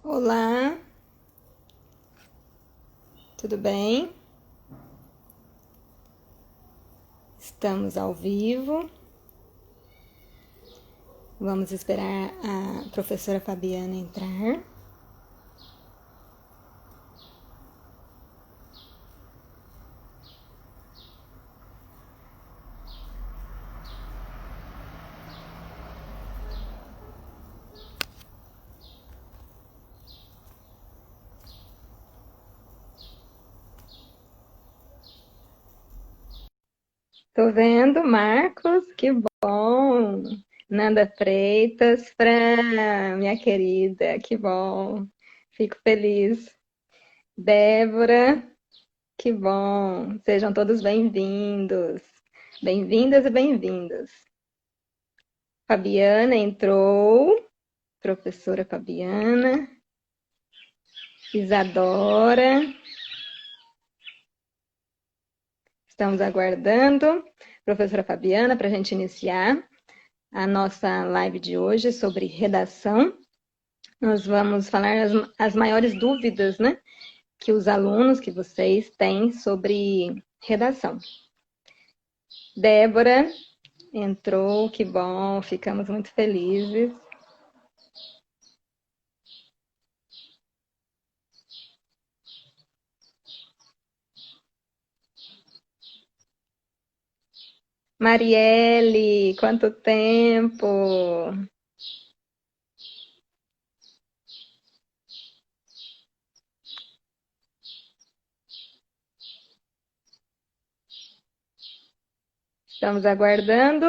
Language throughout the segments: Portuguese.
Olá, tudo bem? Estamos ao vivo. Vamos esperar a professora Fabiana entrar. Tô vendo, Marcos, que bom. Nanda Freitas, Fran, minha querida, que bom. Fico feliz. Débora, que bom. Sejam todos bem-vindos. Bem-vindas e bem-vindos. Fabiana entrou, professora Fabiana. Isadora, estamos aguardando. Professora Fabiana, para a gente iniciar a nossa live de hoje sobre redação. Nós vamos falar as maiores dúvidas, né, que os alunos, que vocês têm sobre redação. Débora entrou, que bom, ficamos muito felizes. Marielle, quanto tempo! Estamos aguardando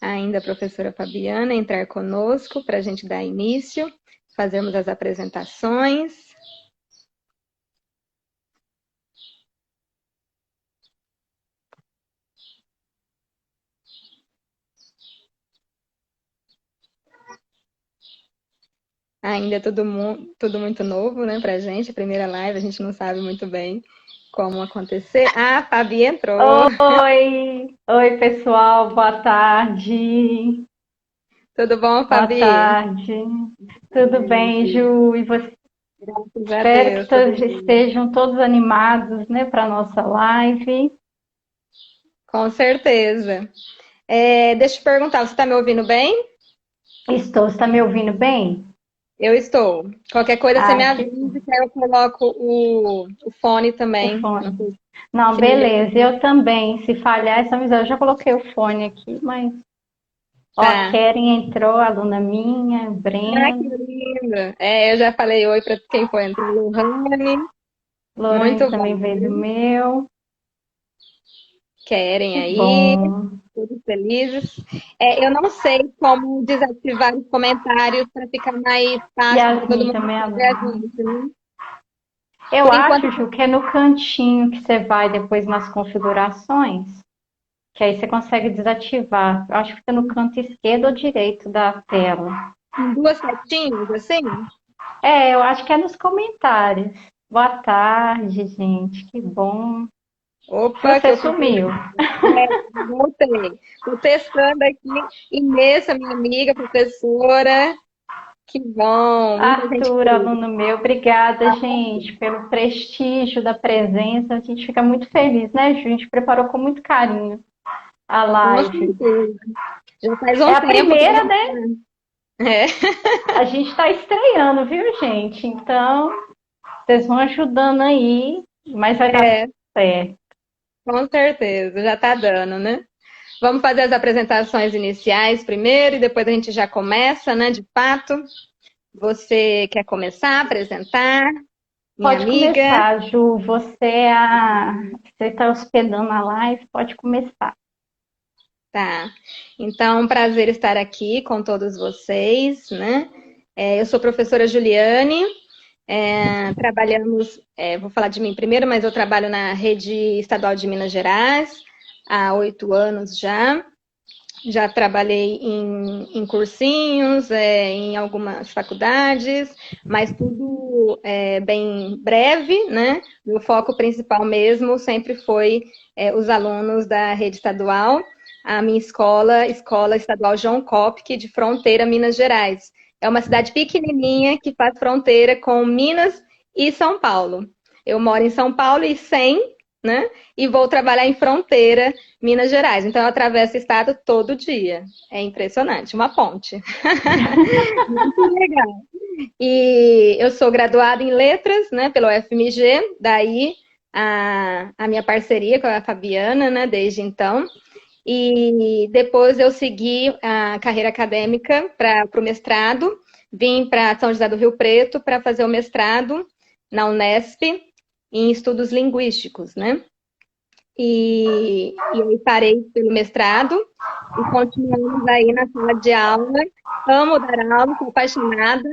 ainda a professora Fabiana entrar conosco para a gente dar início, fazermos as apresentações. Ainda é tudo muito novo, né, para a gente, primeira live, a gente não sabe muito bem como acontecer. Ah, a Fabi entrou. Oi pessoal, boa tarde. Tudo bom, Boa Fabi? tarde. Tudo bem, Ju? E você? Graças a Espero que Deus, tudo todos bem. estejam todos animados, né, para nossa live. Com certeza. Deixa eu te perguntar, você está me ouvindo bem? Estou, está me ouvindo bem? Eu estou. Qualquer coisa você me Ah, que avisa que aí eu coloco o fone o também. Não fone. sei Não, se melhor. beleza. Eu também. Se falhar essa amizade, eu já coloquei o fone aqui, mas ó, a Tá. Keren entrou, aluna minha, Ah, que Breno, linda. Eu já falei oi para quem foi entrar. Lohane, Lorane muito também bom. veio do meu. Querem Que aí, bom. todos felizes. Eu não sei como desativar os comentários para ficar mais fácil para todo Yasmin mundo também é ver a aluna. gente, né? Eu Por enquanto, acho, Ju, que é no cantinho que você vai depois nas configurações, que aí você consegue desativar. Eu acho que fica no canto esquerdo ou direito da tela. em duas setinhas, assim. É, eu acho que é nos comentários. Boa tarde, gente. Que bom. Opa, que Você eu fiquei. sumiu. Voltei. Estou testando aqui. Inês, minha amiga, professora. Que bom, muita gente Arthur, querida. aluno meu, obrigada, gente, pelo prestígio da presença. A gente fica muito feliz, né, Ju? A gente preparou com muito carinho a Com live. certeza. Já faz É um a tempo que a primeira, gente. né? É, A gente está estreando, viu, gente? Então, vocês vão ajudando aí, mas vai dar é, certo. com certeza, já está dando, né? Vamos fazer as apresentações iniciais primeiro e depois a gente já começa, né, de fato. Você quer começar a apresentar, minha Pode amiga? começar, Ju. Você está hospedando a live, pode começar. Tá. Então, um prazer estar aqui com todos vocês, né? Eu sou professora Juliane, trabalhamos, vou falar de mim primeiro, mas eu trabalho na rede estadual de Minas Gerais há 8 anos já. Já trabalhei em cursinhos, em algumas faculdades, mas tudo bem breve, né? O foco principal mesmo sempre foi os alunos da rede estadual. A minha escola, Escola Estadual João Copque, de Fronteira, Minas Gerais, É uma cidade pequenininha que faz fronteira com Minas e São Paulo. Eu moro em São Paulo e 100, né? E vou trabalhar em Fronteira, Minas Gerais. Então eu atravesso o estado todo dia. É impressionante, uma ponte. Muito legal. E eu sou graduada em letras, né, pelo UFMG, daí a minha parceria com a Fabiana, né, desde então. E depois eu segui a carreira acadêmica para o mestrado, vim para São José do Rio Preto para fazer o mestrado na Unesp em estudos linguísticos, né? E aí parei pelo mestrado e continuamos aí na sala de aula. Amo dar aula, sou apaixonada.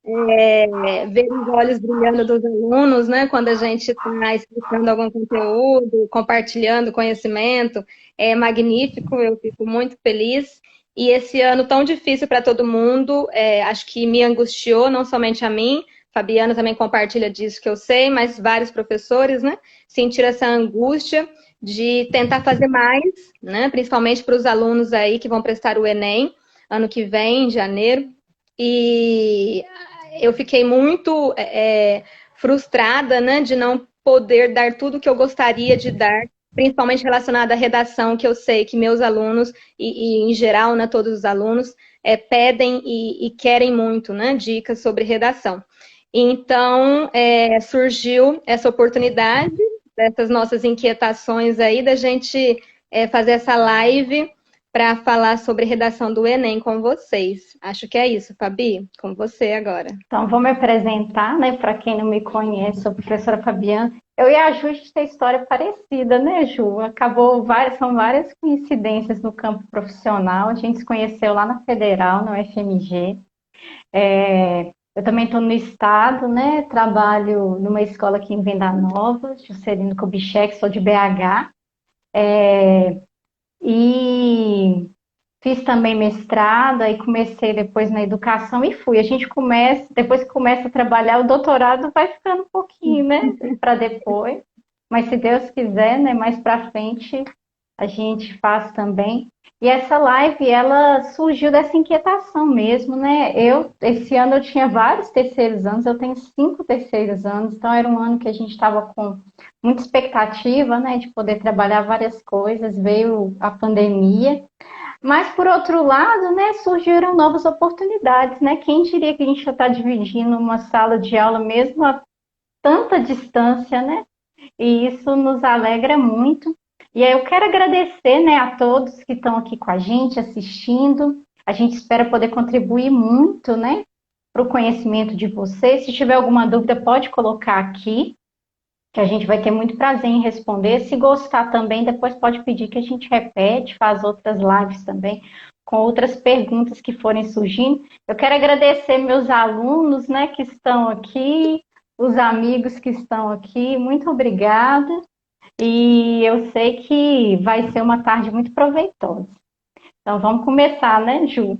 Ver os olhos brilhando dos alunos, né? Quando a gente está explicando algum conteúdo, compartilhando conhecimento, é magnífico, eu fico muito feliz. E esse ano tão difícil para todo mundo, acho que me angustiou, não somente a mim, Fabiana também compartilha disso que eu sei, mas vários professores, né? Sentiram essa angústia de tentar fazer mais, né? Principalmente para os alunos aí que vão prestar o Enem ano que vem, em janeiro. E eu fiquei muito frustrada, né, de não poder dar tudo que eu gostaria de dar, principalmente relacionado à redação, que eu sei que meus alunos, e em geral, né, todos os alunos, pedem e querem muito, né, dicas sobre redação. Então, surgiu essa oportunidade, dessas nossas inquietações aí, da gente fazer essa live para falar sobre redação do Enem com vocês. Acho que é isso, Fabi, com você agora. Então, vou me apresentar, né? Para quem não me conhece, sou a professora Fabiana. Eu e a Ju, a gente tem história parecida, né, Ju? São várias coincidências no campo profissional. A gente se conheceu lá na Federal, na UFMG. Eu também estou no estado, né? Trabalho numa escola aqui em Venda Nova, Juscelino Kubitschek, sou de BH. E fiz também mestrado, aí comecei depois na educação e fui. A gente começa, depois que começa a trabalhar, o doutorado vai ficando um pouquinho, né? Para depois. Mas se Deus quiser, né? Mais para frente a gente faz também. E essa live, ela surgiu dessa inquietação mesmo, né? Esse ano eu tinha vários terceiros anos, eu tenho 5 terceiros anos, então era um ano que a gente estava com muita expectativa, né? De poder trabalhar várias coisas, veio a pandemia. Mas, por outro lado, né, surgiram novas oportunidades, né? Quem diria que a gente já está dividindo uma sala de aula mesmo a tanta distância, né? E isso nos alegra muito. E aí eu quero agradecer, né, a todos que estão aqui com a gente, assistindo. A gente espera poder contribuir muito, né, para o conhecimento de vocês. Se tiver alguma dúvida, pode colocar aqui, que a gente vai ter muito prazer em responder. Se gostar também, depois pode pedir que a gente repete, faz outras lives também, com outras perguntas que forem surgindo. Eu quero agradecer meus alunos, né, que estão aqui, os amigos que estão aqui. Muito obrigada. E eu sei que vai ser uma tarde muito proveitosa. Então, vamos começar, né, Ju?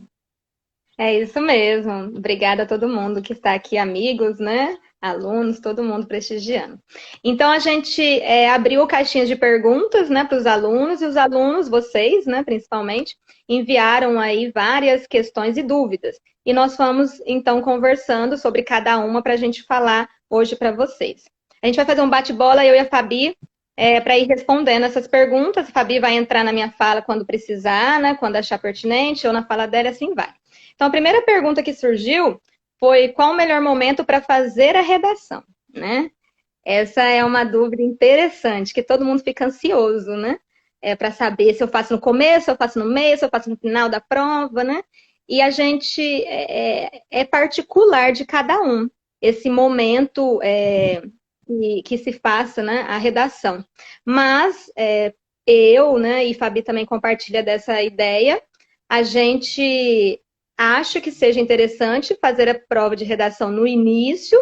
É isso mesmo. Obrigada a todo mundo que está aqui, amigos, né? Alunos, todo mundo prestigiando. Então, a gente abriu caixinhas de perguntas, né, para os alunos, e os alunos, vocês, né, principalmente, enviaram aí várias questões e dúvidas. E nós vamos, então, conversando sobre cada uma para a gente falar hoje para vocês. A gente vai fazer um bate-bola, eu e a Fabi, para ir respondendo essas perguntas. A Fabi vai entrar na minha fala quando precisar, né, quando achar pertinente, ou na fala dela, assim vai. Então, a primeira pergunta que surgiu foi qual o melhor momento para fazer a redação, né? Essa é uma dúvida interessante, que todo mundo fica ansioso, né? Para saber se eu faço no começo, se eu faço no meio, se eu faço no final da prova, né? E a gente é particular de cada um, esse momento que se faça, né, a redação. Mas eu, né, e Fabi também compartilha dessa ideia, a gente acha que seja interessante fazer a prova de redação no início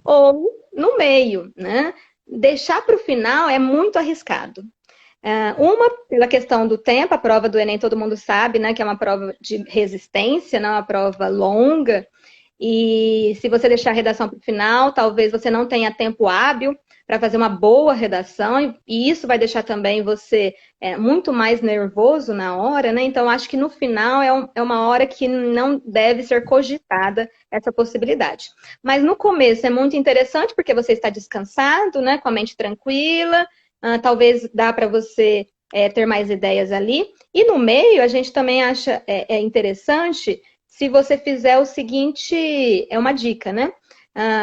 ou no meio, né? Deixar para o final é muito arriscado. Uma, pela questão do tempo, a prova do Enem todo mundo sabe, né, que é uma prova de resistência, não é uma prova longa, E se você deixar a redação para o final, talvez você não tenha tempo hábil para fazer uma boa redação, e isso vai deixar também você muito mais nervoso na hora, né? Então, acho que no final é uma hora que não deve ser cogitada essa possibilidade. Mas no começo é muito interessante, porque você está descansado, né? Com a mente tranquila, talvez dá para você ter mais ideias ali. E no meio, a gente também acha interessante se você fizer o seguinte, é uma dica, né?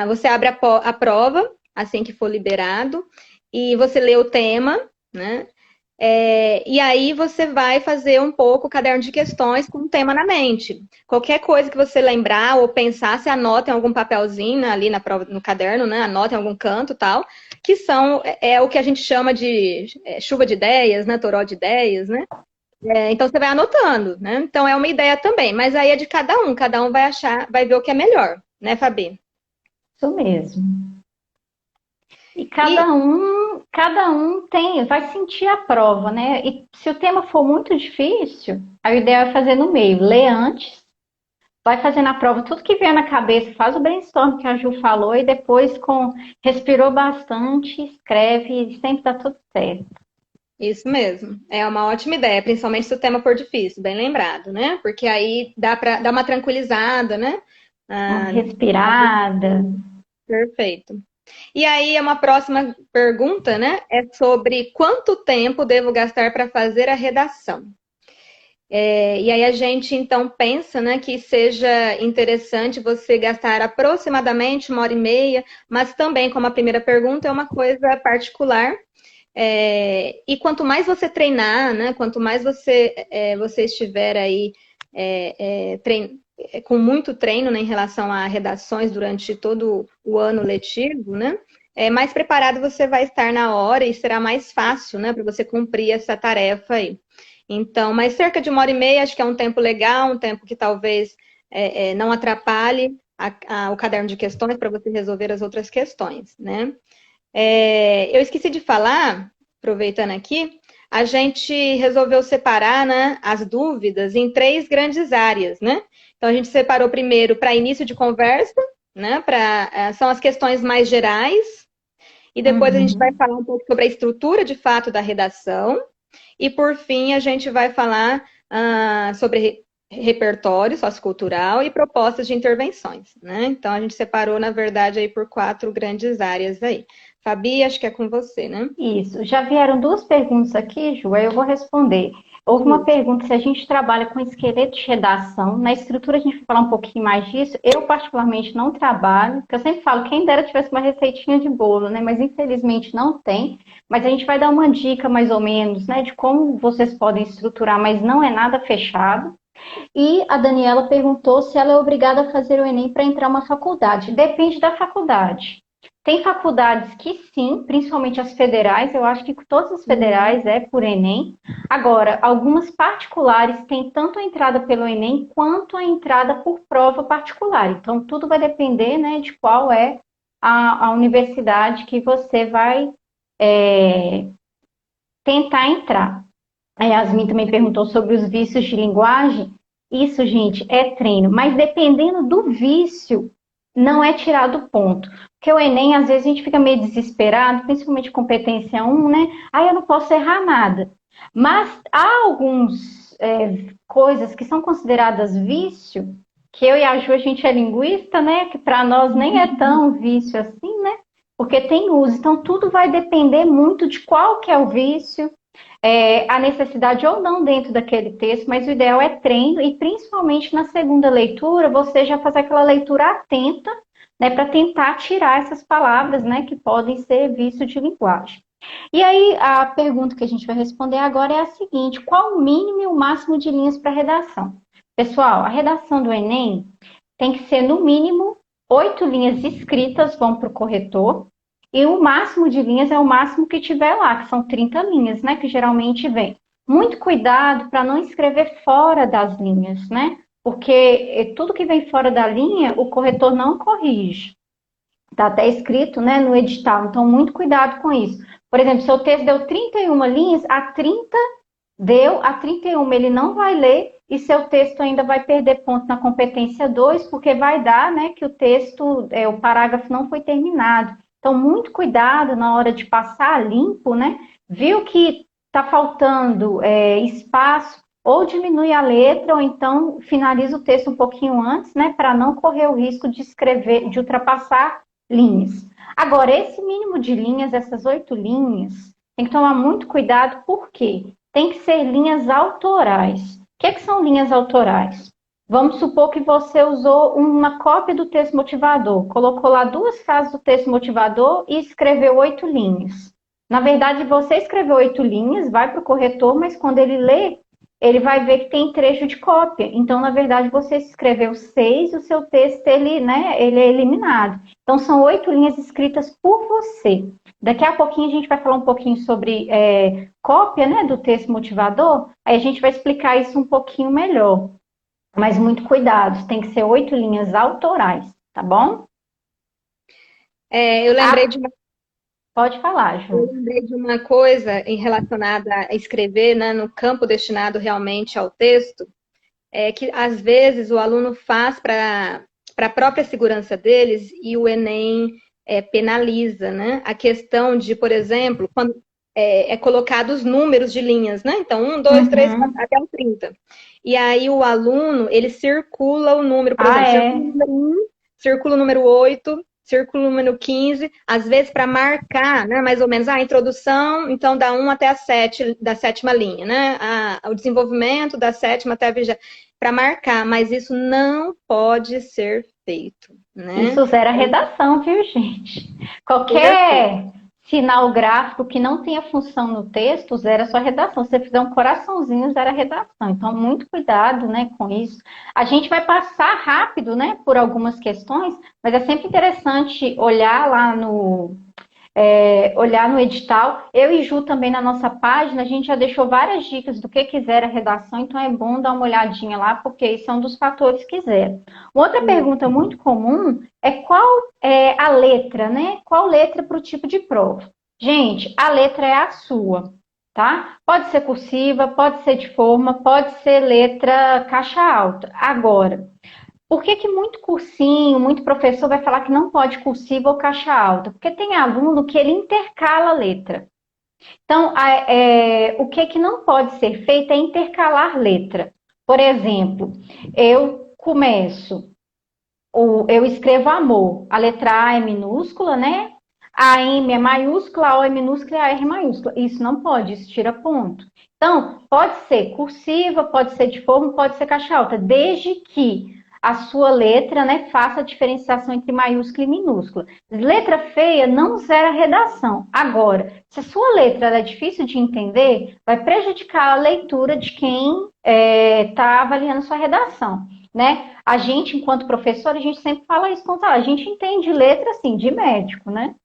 Você abre a prova, assim que for liberado, e você lê o tema, né? E aí você vai fazer um pouco o caderno de questões com o tema na mente. Qualquer coisa que você lembrar ou pensar, você anota em algum papelzinho ali na prova, no caderno, né? Anota em algum canto tal, que são o que a gente chama de chuva de ideias, né? Toró de ideias, né? Então você vai anotando, né? Então é uma ideia também, mas aí é de cada um vai achar, vai ver o que é melhor, né, Fabi? Isso mesmo. E E cada um vai sentir a prova, né? E se o tema for muito difícil, a ideia é fazer no meio, lê antes, vai fazendo a prova, tudo que vier na cabeça, faz o brainstorm que a Ju falou e depois respirou bastante, escreve e sempre dá tudo certo. isso mesmo, é uma ótima ideia, principalmente se o tema for difícil, bem lembrado, né? Porque aí dá para dar uma tranquilizada, né? Uma respirada. Perfeito. E aí, uma próxima pergunta, né? É sobre quanto tempo devo gastar para fazer a redação. E aí a gente então pensa, né, que seja interessante você gastar aproximadamente 1h30, mas também, como a primeira pergunta, é uma coisa particular. E quanto mais você treinar, né, quanto mais você estiver aí com muito treino, né, em relação a redações durante todo o ano letivo, né, mais preparado você vai estar na hora e será mais fácil, né, para você cumprir essa tarefa aí. Então, mas cerca de 1h30, acho que é um tempo legal, um tempo que talvez não atrapalhe o caderno de questões para você resolver as outras questões, né? Eu esqueci de falar, aproveitando aqui, a gente resolveu separar, né, as dúvidas em 3 grandes áreas, né? Então, a gente separou primeiro para início de conversa, né? São as questões mais gerais, e depois a gente vai falar um pouco sobre a estrutura de fato da redação. E, por fim, a gente vai falar sobre repertório sociocultural e propostas de intervenções, né? Então, a gente separou, na verdade, aí por 4 grandes áreas aí. Fabi, acho que é com você, né? Isso. Já vieram 2 perguntas aqui, Ju, aí eu vou responder. Houve uma pergunta se a gente trabalha com esqueleto de redação. Na estrutura a gente vai falar um pouquinho mais disso. Eu, particularmente, não trabalho, porque eu sempre falo, quem dera tivesse uma receitinha de bolo, né? Mas, infelizmente, não tem. Mas a gente vai dar uma dica, mais ou menos, né? De como vocês podem estruturar, mas não é nada fechado. E a Daniela perguntou se ela é obrigada a fazer o Enem para entrar uma faculdade. Depende da faculdade. Tem faculdades que sim, principalmente as federais, eu acho que todas as federais é por Enem. Agora, algumas particulares têm tanto a entrada pelo Enem quanto a entrada por prova particular. Então, tudo vai depender, né, de qual é a universidade que você vai tentar entrar. A Yasmin também perguntou sobre os vícios de linguagem. Isso, gente, é treino. Mas dependendo do vício, não é tirado o ponto. Porque o Enem, às vezes, a gente fica meio desesperado, principalmente competência 1, né? Aí eu não posso errar nada. Mas há algumas coisas que são consideradas vício, que eu e a Ju, a gente é linguista, né? Que para nós nem é tão vício assim, né? Porque tem uso. Então, tudo vai depender muito de qual que é o vício, a necessidade ou não dentro daquele texto, mas o ideal é treino e principalmente na segunda leitura, você já fazer aquela leitura atenta, né, para tentar tirar essas palavras, né, que podem ser vício de linguagem. E aí, a pergunta que a gente vai responder agora é a seguinte: qual o mínimo e o máximo de linhas para redação? Pessoal, a redação do Enem tem que ser, no mínimo, 8 linhas escritas vão para o corretor, e o máximo de linhas é o máximo que tiver lá, que são 30 linhas, né? Que geralmente vem. Muito cuidado para não escrever fora das linhas, né? Porque tudo que vem fora da linha, o corretor não corrige. Está até escrito, né, no edital. Então, muito cuidado com isso. Por exemplo, se o texto deu 31 linhas, a 30 deu, a 31 ele não vai ler, e seu texto ainda vai perder ponto na competência 2, porque vai dar, né, que o texto, o parágrafo não foi terminado. Então, muito cuidado na hora de passar limpo, né? Viu que está faltando espaço, ou diminui a letra, ou então finaliza o texto um pouquinho antes, né, para não correr o risco de escrever, de ultrapassar linhas. Agora, esse mínimo de linhas, essas 8 linhas, tem que tomar muito cuidado, porque tem que ser linhas autorais. O que são linhas autorais? Vamos supor que você usou uma cópia do texto motivador, colocou lá 2 frases do texto motivador e escreveu 8 linhas. Na verdade, você escreveu 8 linhas, vai para o corretor, mas quando ele lê, ele vai ver que tem trecho de cópia. Então, na verdade, você escreveu 6, o seu texto ele é eliminado. Então, são 8 linhas escritas por você. Daqui a pouquinho a gente vai falar um pouquinho sobre cópia, né, do texto motivador. Aí a gente vai explicar isso um pouquinho melhor. Mas muito cuidado, tem que ser 8 linhas autorais, tá bom? Eu lembrei de uma Pode falar, Ju. Eu lembrei de uma coisa em relacionada a escrever, né, no campo destinado realmente ao texto, que às vezes o aluno faz para a própria segurança deles e o Enem penaliza, né? A questão de, por exemplo, quando é colocado os números de linhas, né? Então, 1, 2, 3, 4, até o 30. E aí o aluno, ele circula o número, por exemplo, circula o número 1, circula o número 8, círculo número 15, às vezes para marcar, né, mais ou menos, a introdução, então da 1 até a 7, da 7ª linha, né, o desenvolvimento da 7ª até a 20ª, para marcar, mas isso não pode ser feito, né? Isso zera redação, viu, gente? Qualquer sinal gráfico que não tenha função no texto, zera sua redação. Se você fizer um coraçãozinho, zera a redação. Então, muito cuidado, né, com isso. A gente vai passar rápido, né, por algumas questões, mas é sempre interessante olhar lá olhar no edital. Eu e Ju também na nossa página, a gente já deixou várias dicas do que zera a redação, então é bom dar uma olhadinha lá, porque esse é um dos fatores que zera. Outra pergunta muito comum é qual é a letra, né? Qual letra para o tipo de prova? Gente, a letra é a sua, tá? Pode ser cursiva, pode ser de forma, pode ser letra caixa alta. Agora, por que muito cursinho, muito professor vai falar que não pode cursiva ou caixa alta? Porque tem aluno que ele intercala a letra. Então, o que não pode ser feito é intercalar letra. Por exemplo, eu escrevo amor. A letra A é minúscula, né? A M é maiúscula, a O é minúscula e a R é maiúscula. Isso não pode, isso tira ponto. Então, pode ser cursiva, pode ser de forma, pode ser caixa alta, desde que a sua letra, né, faça a diferenciação entre maiúscula e minúscula. Letra feia não zera a redação. Agora, se a sua letra é difícil de entender, vai prejudicar a leitura de quem está avaliando a sua redação, né? A gente, enquanto professor, a gente sempre fala isso, a gente entende letra, assim, de médico, né?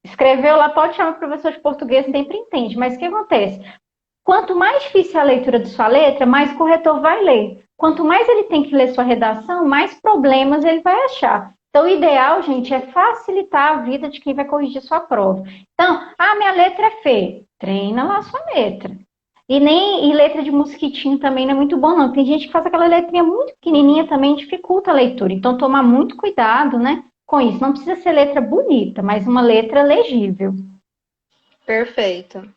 Escreveu lá, pode chamar o professor de português, sempre entende. Mas o que acontece? Quanto mais difícil a leitura de sua letra, mais o corretor vai ler. Quanto mais ele tem que ler sua redação, mais problemas ele vai achar. Então, o ideal, gente, é facilitar a vida de quem vai corrigir sua prova. Então, minha letra é feia. Treina lá a sua letra. E letra de mosquitinho também não é muito bom, não. Tem gente que faz aquela letrinha muito pequenininha também, dificulta a leitura. Então, tomar muito cuidado, né, com isso. Não precisa ser letra bonita, mas uma letra legível. Perfeito.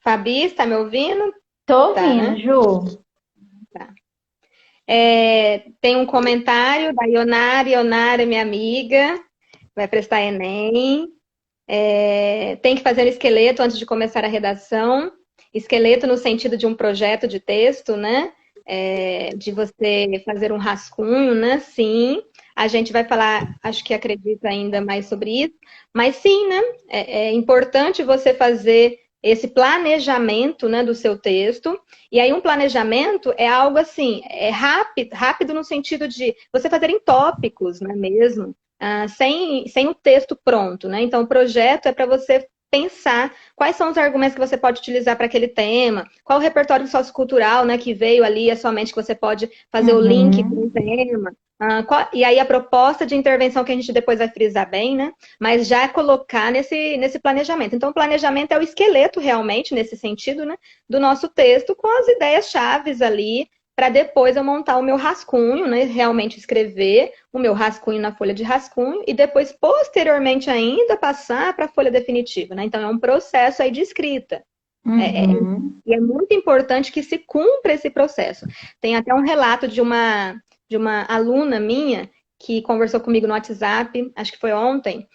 Fabi, está me ouvindo? Tô ouvindo, né? Ju. Tá. Tem um comentário da Ionara. Ionara é minha amiga, vai prestar Enem. Tem que fazer um esqueleto antes de começar a redação. Esqueleto no sentido de um projeto de texto, né? De você fazer um rascunho, né? Sim. A gente vai falar, acho que acredita ainda mais sobre isso. Mas sim, né? É importante você fazer esse planejamento, né, do seu texto. E aí um planejamento é algo assim, rápido no sentido de você fazer em tópicos, né, mesmo, sem o texto pronto, né? Então o projeto é para você pensar quais são os argumentos que você pode utilizar para aquele tema, qual o repertório sociocultural, né, que veio ali, somente que você pode fazer o link com o tema, E aí a proposta de intervenção que a gente depois vai frisar bem, né? Mas já colocar nesse planejamento. Então, o planejamento é o esqueleto realmente, nesse sentido, né? Do nosso texto, com as ideias-chaves ali, para depois eu montar o meu rascunho, né? Realmente escrever o meu rascunho na folha de rascunho e depois, posteriormente ainda, passar para a folha definitiva, né? Então, é um processo aí de escrita. E é muito importante que se cumpra esse processo. Tem até um relato de uma aluna minha que conversou comigo no WhatsApp, acho que foi ontem,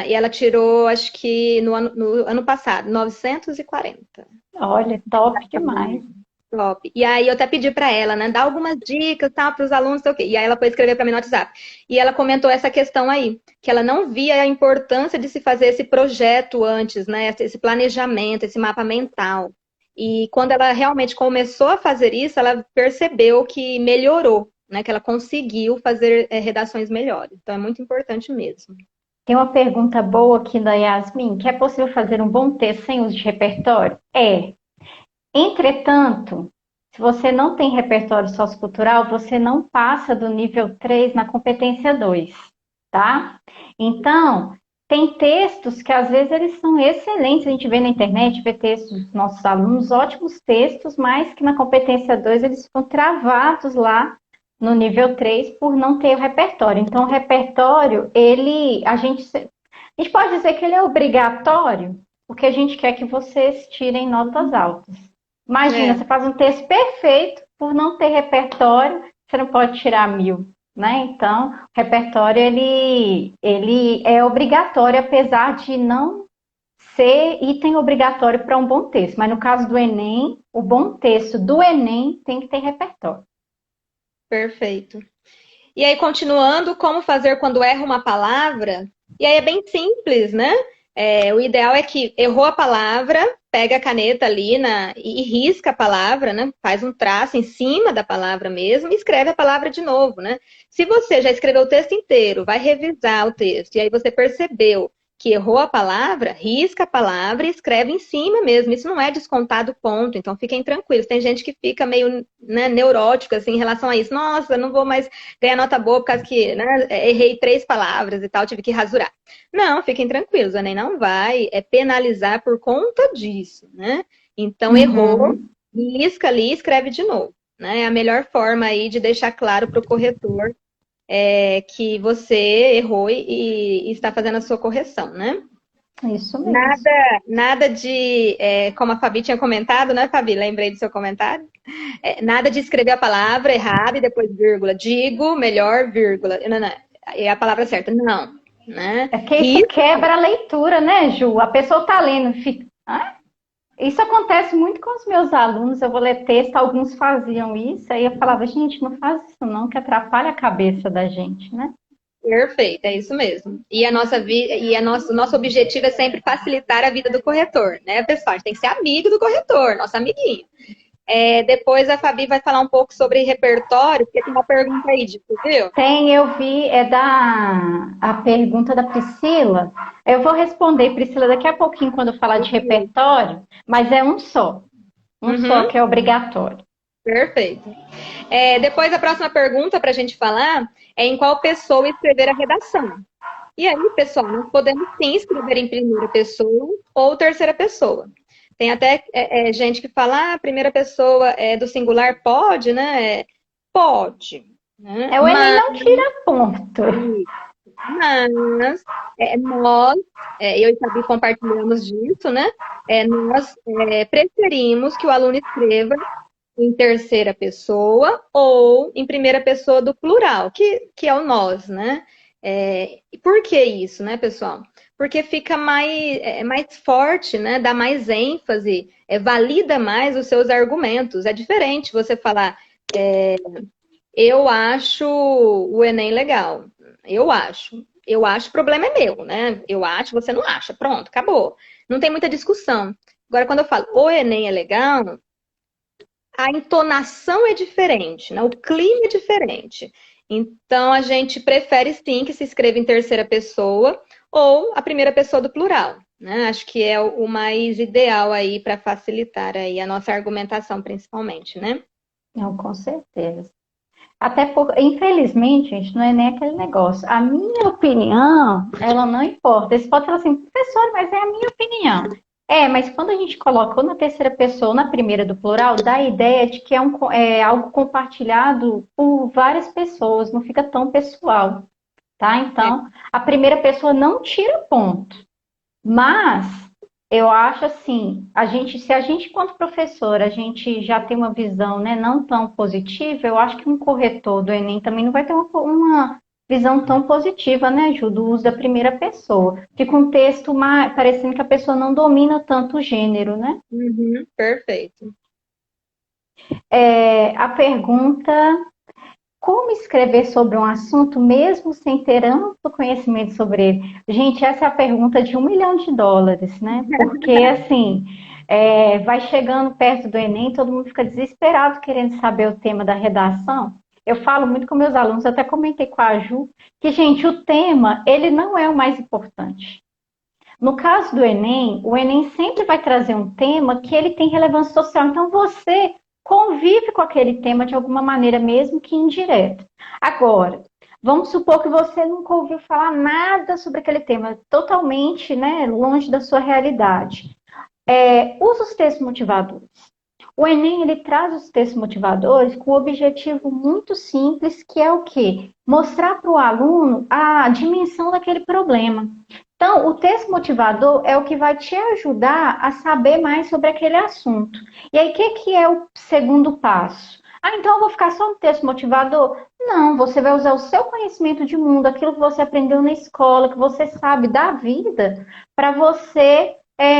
e ela tirou, acho que no ano passado, 940. Olha, top demais. Top. E aí eu até pedi para ela, né, dar algumas dicas, tal, para os alunos, sei o quê. E aí ela foi escrever para mim no WhatsApp. E ela comentou essa questão aí, que ela não via a importância de se fazer esse projeto antes, né, esse planejamento, esse mapa mental. E quando ela realmente começou a fazer isso, ela percebeu que melhorou, né, que ela conseguiu fazer redações melhores. Então é muito importante mesmo. Tem uma pergunta boa aqui da Yasmin, que é possível fazer um bom texto sem uso de repertório? É. Entretanto, se você não tem repertório sociocultural, você não passa do nível 3 na competência 2, tá? Então, tem textos que às vezes eles são excelentes, a gente vê na internet, vê textos dos nossos alunos, ótimos textos, mas que na competência 2 eles ficam travados lá no nível 3 por não ter o repertório. Então, o repertório, a gente pode dizer que ele é obrigatório, porque a gente quer que vocês tirem notas altas. Imagina, você faz um texto perfeito, por não ter repertório, você não pode tirar 1000, né? Então, o repertório, ele é obrigatório, apesar de não ser item obrigatório para um bom texto. Mas no caso do Enem, o bom texto do Enem tem que ter repertório. Perfeito. E aí, continuando, como fazer quando erra uma palavra? E aí é bem simples, né? O ideal é que errou a palavra, pega a caneta ali e risca a palavra, né? Faz um traço em cima da palavra mesmo e escreve a palavra de novo, né? Se você já escreveu o texto inteiro, vai revisar o texto, e aí você percebeu que errou a palavra, risca a palavra e escreve em cima mesmo. Isso não é descontado ponto, então fiquem tranquilos. Tem gente que fica meio, né, neurótico assim, em relação a isso. Nossa, não vou mais ganhar nota boa por causa que, né, errei 3 palavras e tal, tive que rasurar. Não, fiquem tranquilos, a Enem não vai penalizar por conta disso, né? Então, errou, risca ali e escreve de novo. Né? É a melhor forma aí de deixar claro para o corretor que você errou e está fazendo a sua correção, né? Isso mesmo. Nada de, como a Fabi tinha comentado, né, Fabi? Lembrei do seu comentário. Nada de escrever a palavra errada e depois vírgula. Digo, melhor, vírgula. Não, é a palavra certa. Não. Né? É que isso quebra a leitura, né, Ju? A pessoa tá lendo, fica... Isso acontece muito com os meus alunos, eu vou ler texto, alguns faziam isso, aí eu falava, gente, não faz isso não, que atrapalha a cabeça da gente, né? Perfeito, é isso mesmo. E o nosso objetivo é sempre facilitar a vida do corretor, né, pessoal? A gente tem que ser amigo do corretor, nosso amiguinho. Depois a Fabi vai falar um pouco sobre repertório, porque tem uma pergunta aí, viu? Tem, eu vi, a pergunta da Priscila. Eu vou responder, Priscila, daqui a pouquinho quando eu falar de repertório, mas é um só. Só que é obrigatório. Perfeito. Depois a próxima pergunta para a gente falar é em qual pessoa escrever a redação. E aí, pessoal, nós podemos sim escrever em primeira pessoa ou terceira pessoa. Tem até gente que fala, a primeira pessoa do singular pode, né? Pode. Né? O Enem não tira ponto. Mas nós, eu e Fabi compartilhamos disso, né? Nós preferimos que o aluno escreva em terceira pessoa ou em primeira pessoa do plural, que é o nós, né? Por que isso, né, pessoal? Porque fica mais forte, né? Dá mais ênfase, valida mais os seus argumentos. É diferente você falar, eu acho o Enem legal. Eu acho. Eu acho, o problema é meu, né? Eu acho, você não acha. Pronto, acabou. Não tem muita discussão. Agora, quando eu falo o Enem é legal, a entonação é diferente, né? O clima é diferente. Então, a gente prefere sim que se escreva em terceira pessoa ou a primeira pessoa do plural. Né? Acho que é o mais ideal aí para facilitar aí a nossa argumentação, principalmente, né? Não, com certeza. Até por, infelizmente, gente, não é nem aquele negócio. A minha opinião, ela não importa. Você pode falar assim, professor, mas é a minha opinião. É, mas quando a gente coloca ou na terceira pessoa ou na primeira do plural, dá a ideia de que é algo compartilhado por várias pessoas, não fica tão pessoal, tá? É, Então, a primeira pessoa não tira ponto. Mas eu acho assim, se a gente, enquanto professor, a gente já tem uma visão, né, não tão positiva, eu acho que um corretor do Enem também não vai ter uma visão tão positiva, né, Ju, do uso da primeira pessoa. Fica um texto parecendo que a pessoa não domina tanto o gênero, né? uhum, perfeito. A pergunta: como escrever sobre um assunto mesmo sem ter amplo conhecimento sobre ele? Gente, essa é a pergunta de US$ 1 milhão, né? Porque, assim, vai chegando perto do Enem, todo mundo fica desesperado querendo saber o tema da redação. Eu falo muito com meus alunos, até comentei com a Ju, que, gente, o tema, ele não é o mais importante. No caso do Enem, o Enem sempre vai trazer um tema que ele tem relevância social. Então, você convive com aquele tema de alguma maneira, mesmo que indireta. Agora, vamos supor que você nunca ouviu falar nada sobre aquele tema, totalmente, né, longe da sua realidade. Usa os textos motivadores. O Enem, ele traz os textos motivadores com um objetivo muito simples, que é o quê? Mostrar para o aluno a dimensão daquele problema. Então, o texto motivador é o que vai te ajudar a saber mais sobre aquele assunto. E aí, o que é o segundo passo? Ah, então eu vou ficar só no texto motivador? Não, você vai usar o seu conhecimento de mundo, aquilo que você aprendeu na escola, que você sabe da vida, para você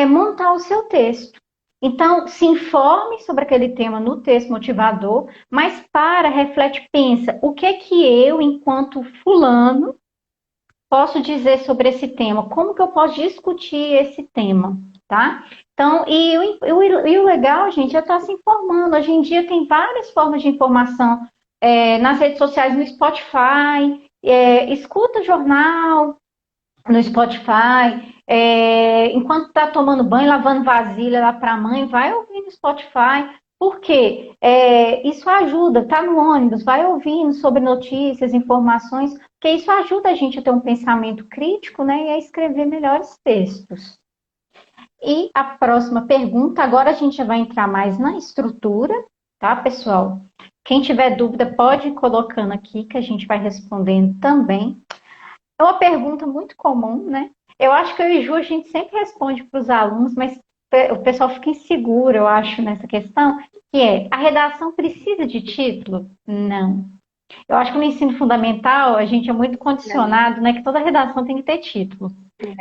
montar o seu texto. Então, se informe sobre aquele tema no texto motivador, mas reflete, pensa, o que é que eu, enquanto fulano, posso dizer sobre esse tema? Como que eu posso discutir esse tema, tá? Então, e o legal, gente, é estar se informando. Hoje em dia tem várias formas de informação nas redes sociais, no Spotify, escuta jornal no Spotify, enquanto está tomando banho, lavando vasilha lá para a mãe, vai ouvir no Spotify. Por quê? Isso ajuda, tá no ônibus, vai ouvindo sobre notícias, informações, porque isso ajuda a gente a ter um pensamento crítico, né, e a escrever melhores textos. E a próxima pergunta, agora a gente já vai entrar mais na estrutura, tá, pessoal? Quem tiver dúvida pode ir colocando aqui, que a gente vai respondendo também. É uma pergunta muito comum, né? Eu acho que eu e Ju, a gente sempre responde para os alunos, mas o pessoal fica inseguro, eu acho, nessa questão, que é: a redação precisa de título? Não. Eu acho que no ensino fundamental a gente é muito Não, condicionado, né, que toda redação tem que ter título.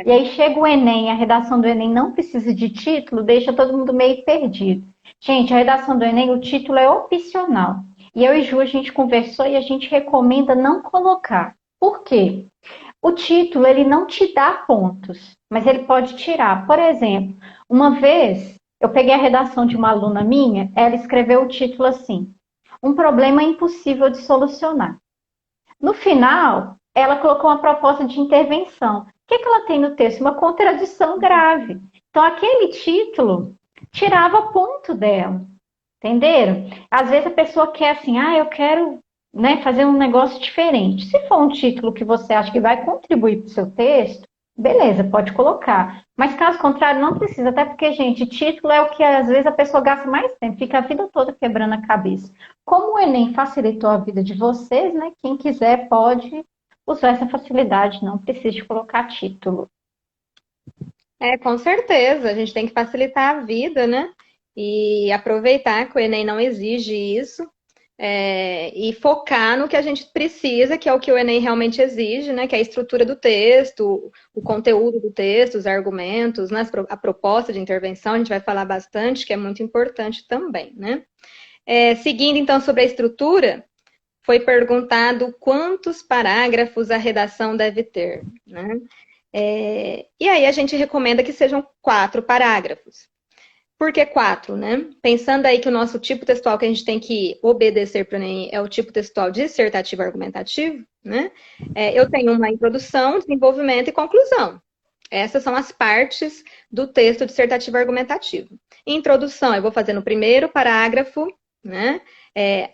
E é. aí chega o Enem, a redação do Enem não precisa de título, deixa todo mundo meio perdido. Gente, a redação do Enem, o título é opcional. E eu e Ju, a gente conversou e a gente recomenda não colocar. Por quê? O título, ele não te dá pontos, mas ele pode tirar. Por exemplo, uma vez eu peguei a redação de uma aluna minha, ela escreveu o título assim: um problema impossível de solucionar. No final, ela colocou uma proposta de intervenção. O que ela tem no texto? Uma contradição grave. Então, aquele título tirava ponto dela. Entenderam? Às vezes a pessoa quer assim, eu quero, né, fazer um negócio diferente. Se for um título que você acha que vai contribuir para o seu texto, beleza, pode colocar. Mas caso contrário, não precisa, até porque, gente, título é o que às vezes a pessoa gasta mais tempo, fica a vida toda quebrando a cabeça. Como o Enem facilitou a vida de vocês, né? Quem quiser pode usar essa facilidade, não precisa de colocar título. Com certeza, a gente tem que facilitar a vida, né? E aproveitar que o Enem não exige isso, e focar no que a gente precisa, que é o que o Enem realmente exige, né? Que é a estrutura do texto, o conteúdo do texto, os argumentos, né? A proposta de intervenção, a gente vai falar bastante, que é muito importante também, né? Seguindo então sobre a estrutura, foi perguntado quantos parágrafos a redação deve ter, né? E aí a gente recomenda que sejam 4 parágrafos. Por que 4, né? Pensando aí que o nosso tipo textual que a gente tem que obedecer para o Enem é o tipo textual dissertativo argumentativo, né? Eu tenho uma introdução, desenvolvimento e conclusão. Essas são as partes do texto dissertativo argumentativo. Introdução, eu vou fazer no primeiro parágrafo, né?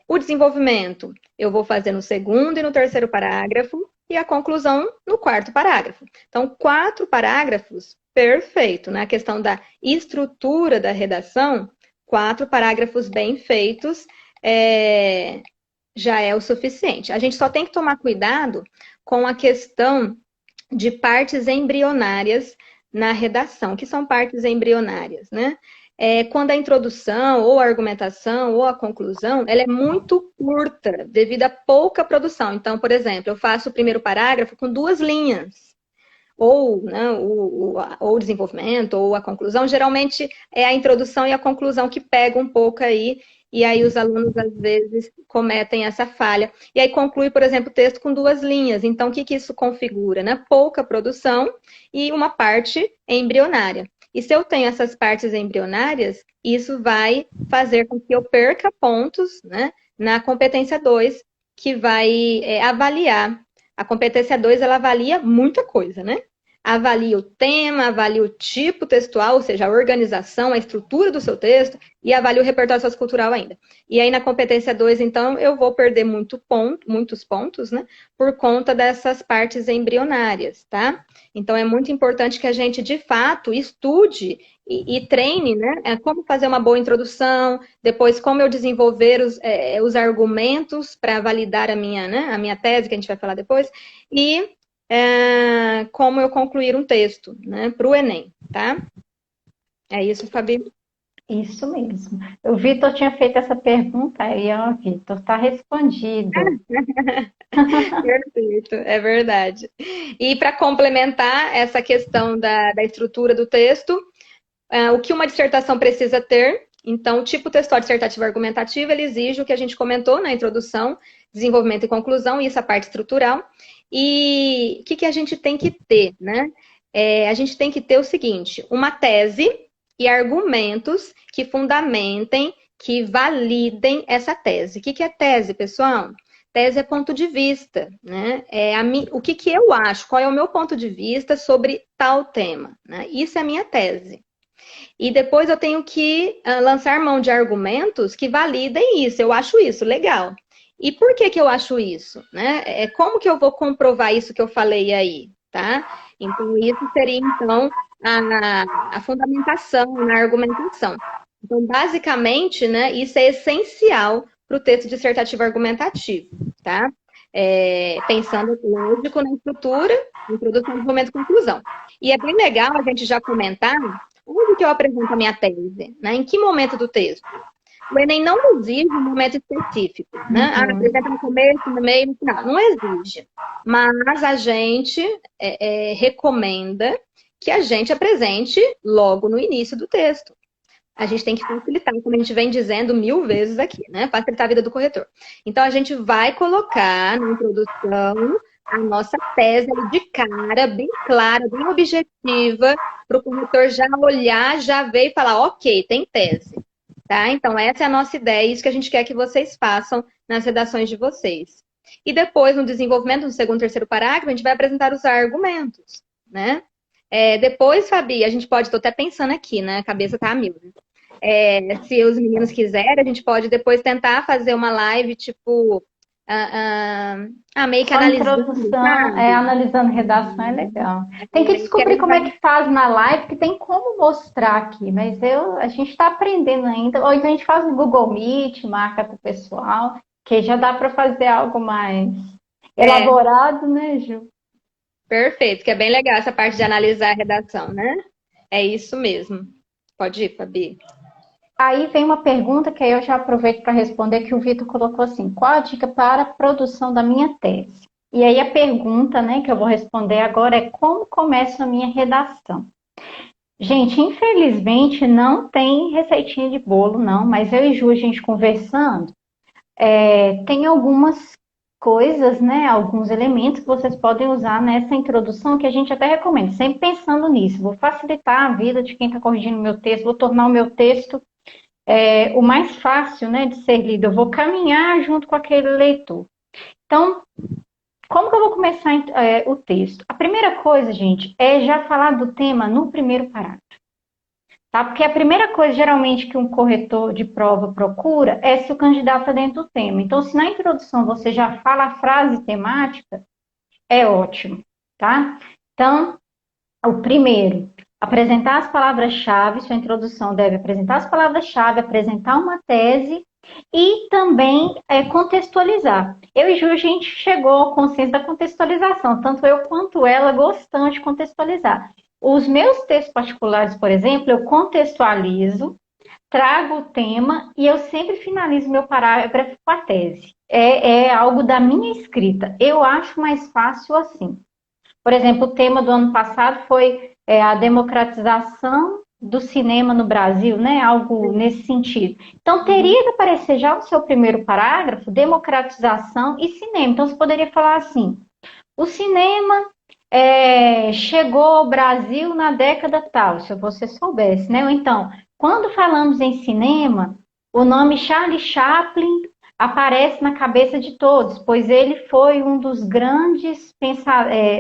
O desenvolvimento eu vou fazer no segundo e no terceiro parágrafo, e a conclusão no quarto parágrafo. Então, 4 parágrafos, perfeito. Na questão da estrutura da redação, 4 parágrafos bem feitos já é o suficiente. A gente só tem que tomar cuidado com a questão de partes embrionárias na redação. O que são partes embrionárias, né? Quando a introdução, ou a argumentação, ou a conclusão, ela é muito curta, devido a pouca produção. Então, por exemplo, eu faço o primeiro parágrafo com 2 linhas. Ou, né, o desenvolvimento, ou a conclusão. Geralmente é a introdução e a conclusão que pegam um pouco aí, e aí os alunos, às vezes, cometem essa falha. E aí conclui, por exemplo, o texto com 2 linhas. Então, o que isso configura? Né? Pouca produção e uma parte embrionária. E se eu tenho essas partes embrionárias, isso vai fazer com que eu perca pontos, né, na competência 2, que vai avaliar. A competência 2, ela avalia muita coisa, né? Avalia o tema, avalia o tipo textual, ou seja, a organização, a estrutura do seu texto, e avalia o repertório sociocultural ainda. E aí, na competência 2, então, eu vou perder muitos pontos, né? Por conta dessas partes embrionárias, tá? Então, é muito importante que a gente, de fato, estude e treine, né? Como fazer uma boa introdução, depois como eu desenvolver os argumentos para validar a minha tese, que a gente vai falar depois, e como eu concluir um texto, né, para o Enem, tá? É isso, Fabi? Isso mesmo. O Vitor tinha feito essa pergunta aí, ó, Vitor, está respondido. Perfeito, é verdade. E para complementar essa questão da estrutura do texto, o que uma dissertação precisa ter? Então, o tipo textual dissertativo argumentativo, ele exige o que a gente comentou na introdução, desenvolvimento e conclusão, e essa parte estrutural. E o que a gente tem que ter, né? A gente tem que ter o seguinte, uma tese e argumentos que fundamentem, que validem essa tese. O que é tese, pessoal? Tese é ponto de vista, né? O que eu acho, qual é o meu ponto de vista sobre tal tema, né? Isso é a minha tese. E depois eu tenho que lançar mão de argumentos que validem isso. Eu acho isso, legal. E por que eu acho isso? Né? Como que eu vou comprovar isso que eu falei aí? Tá? Então, isso seria, então, a fundamentação na argumentação. Então, basicamente, né, isso é essencial para o texto dissertativo argumentativo, tá? Pensando, lógico, na estrutura, introdução, desenvolvimento e conclusão. E é bem legal a gente já comentar onde que eu apresento a minha tese, né? Em que momento do texto? O Enem não exige um momento específico, né? Apresenta no começo, no meio, no final. Não exige. Mas a gente recomenda que a gente apresente logo no início do texto. A gente tem que facilitar, como a gente vem dizendo 1000 vezes aqui, né? Facilitar a vida do corretor. Então, a gente vai colocar na introdução a nossa tese de cara, bem clara, bem objetiva, para o corretor já olhar, já ver e falar, ok, tem tese. Tá? Então, essa é a nossa ideia, isso que a gente quer que vocês façam nas redações de vocês. E depois, no desenvolvimento, no segundo e terceiro parágrafo, a gente vai apresentar os argumentos, né? Depois, Fabi, a gente pode, estou até pensando aqui, né? A cabeça tá a mil, né? Se os meninos quiserem, a gente pode depois tentar fazer uma live, tipo, meio que analisando. Introdução, analisando redação é legal. Tem que descobrir como é que faz na live, que tem como mostrar aqui, mas a gente está aprendendo ainda. Ou então a gente faz no Google Meet, marca para o pessoal, que já dá para fazer algo mais elaborado, né, Ju? Perfeito, que é bem legal essa parte de analisar a redação, né? É isso mesmo. Pode ir, Fabi. Aí vem uma pergunta que aí eu já aproveito para responder, que o Vitor colocou assim, qual a dica para a produção da minha tese? E aí a pergunta, né, que eu vou responder agora é como começo a minha redação? Gente, infelizmente não tem receitinha de bolo, não, mas eu e Ju, a gente conversando, tem algumas coisas, né, alguns elementos que vocês podem usar nessa introdução que a gente até recomenda, sempre pensando nisso, vou facilitar a vida de quem está corrigindo o meu texto, vou tornar o meu texto o mais fácil, né, de ser lido, eu vou caminhar junto com aquele leitor. Então, como que eu vou começar o texto? A primeira coisa, gente, é já falar do tema no primeiro parágrafo. tá? Porque a primeira coisa, geralmente, que um corretor de prova procura é se o candidato está dentro do tema. Então, se na introdução você já fala a frase temática, é ótimo, tá? Então, o primeiro, apresentar as palavras-chave, sua introdução deve apresentar as palavras-chave, apresentar uma tese e também contextualizar. Eu e Ju, a gente chegou ao consenso da contextualização, tanto eu quanto ela gostamos de contextualizar. Os meus textos particulares, por exemplo, eu contextualizo, trago o tema e eu sempre finalizo meu parágrafo com a tese. É algo da minha escrita. Eu acho mais fácil assim. Por exemplo, o tema do ano passado foi a democratização do cinema no Brasil, né? Algo nesse sentido. Então, teria que aparecer já no seu primeiro parágrafo, democratização e cinema. Então, você poderia falar assim, o cinema chegou ao Brasil na década tal, se você soubesse, né? Ou então, quando falamos em cinema, o nome Charlie Chaplin aparece na cabeça de todos, pois ele foi um dos grandes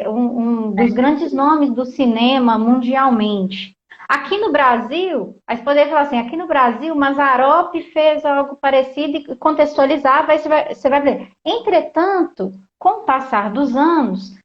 um dos grandes nomes do cinema mundialmente. Aqui no Brasil, aí você poderia falar assim, aqui no Brasil, Mazzaropi fez algo parecido e contextualizar, você vai ver. Entretanto, com o passar dos anos,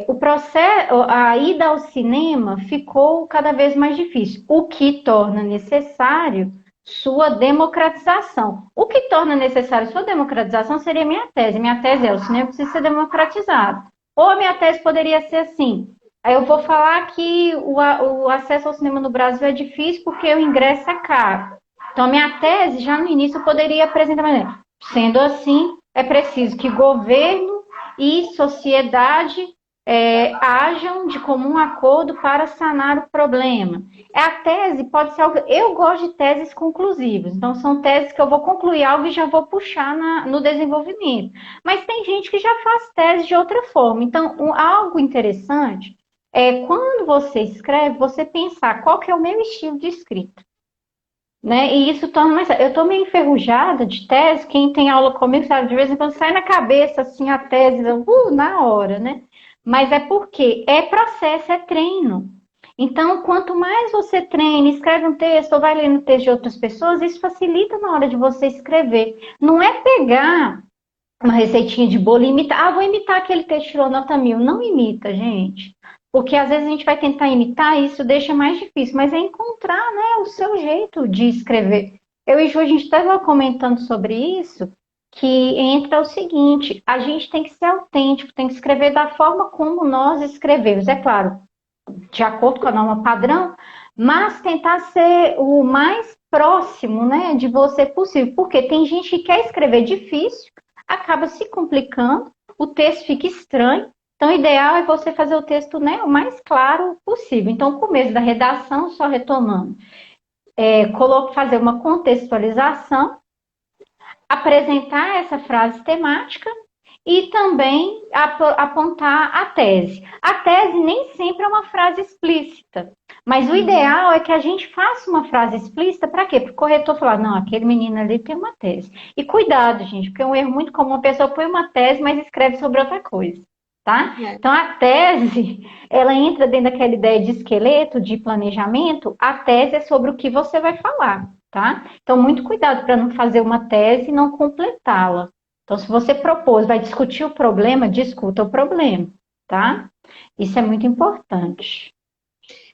o processo, a ida ao cinema ficou cada vez mais difícil, o que torna necessário sua democratização. O que torna necessário sua democratização seria minha tese. Minha tese é: o cinema precisa ser democratizado. Ou a minha tese poderia ser assim: aí eu vou falar que o acesso ao cinema no Brasil é difícil porque o ingresso é caro. Então, a minha tese, já no início, eu poderia apresentar maneira. Sendo assim, é preciso que governo e sociedade hajam de comum acordo para sanar o problema. A tese pode ser algo... Eu gosto de teses conclusivas, então são teses que eu vou concluir algo e já vou puxar no desenvolvimento. Mas tem gente que já faz tese de outra forma. Então, algo interessante é quando você escreve, você pensar qual que é o meu estilo de escrita. Né? E isso torna mais... Eu estou meio enferrujada de tese, quem tem aula comigo sabe, de vez em quando sai na cabeça assim a tese, na hora, né? Mas é porque é processo, é treino. Então, quanto mais você treina, escreve um texto ou vai lendo o texto de outras pessoas, isso facilita na hora de você escrever. Não é pegar uma receitinha de bolo e imitar. Vou imitar aquele texto, tirou nota 1000. Não imita, gente. Porque às vezes a gente vai tentar imitar e isso deixa mais difícil. Mas é encontrar, né, o seu jeito de escrever. Eu e Ju, a gente estava comentando sobre isso, que entra o seguinte, a gente tem que ser autêntico, tem que escrever da forma como nós escrevemos. É claro, de acordo com a norma padrão, mas tentar ser o mais próximo, né, de você possível. Porque tem gente que quer escrever difícil, acaba se complicando, o texto fica estranho. Então, o ideal é você fazer o texto, né, o mais claro possível. Então, o começo da redação, só retomando, fazer uma contextualização, apresentar essa frase temática e também apontar a tese. A tese nem sempre é uma frase explícita, mas o ideal é que a gente faça uma frase explícita. Para quê? Para o corretor falar, não, aquele menino ali tem uma tese. E cuidado, gente, porque é um erro muito comum, a pessoa põe uma tese, mas escreve sobre outra coisa. Tá? Então, a tese, ela entra dentro daquela ideia de esqueleto, de planejamento. A tese é sobre o que você vai falar, tá? Então, muito cuidado para não fazer uma tese e não completá-la. Então, se você propôs, vai discutir o problema, discuta o problema, tá? Isso é muito importante.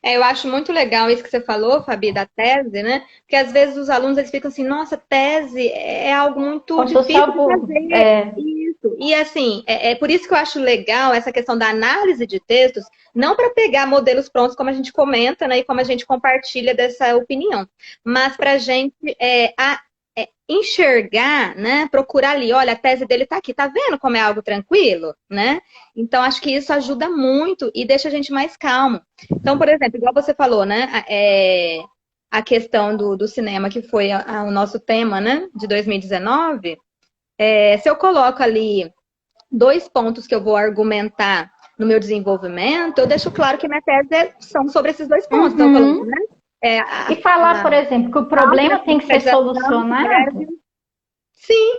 Eu acho muito legal isso que você falou, Fabi, da tese, né? Porque às vezes os alunos eles ficam assim, nossa, tese é algo muito difícil de fazer. Isso. E assim, é por isso que eu acho legal essa questão da análise de textos, não para pegar modelos prontos, como a gente comenta, né? E como a gente compartilha dessa opinião, mas para a gente enxergar, né? Procurar ali, olha, a tese dele tá aqui, tá vendo como é algo tranquilo, né? Então, acho que isso ajuda muito e deixa a gente mais calmo. Então, por exemplo, igual você falou, né? A questão do cinema, que foi o nosso tema, né? De 2019. Se eu coloco ali 2 pontos que eu vou argumentar no meu desenvolvimento, eu deixo claro que minha tese são sobre esses 2 pontos. Então, eu coloco, né? E falar, por exemplo, que o problema tem que ser solucionado. Sim.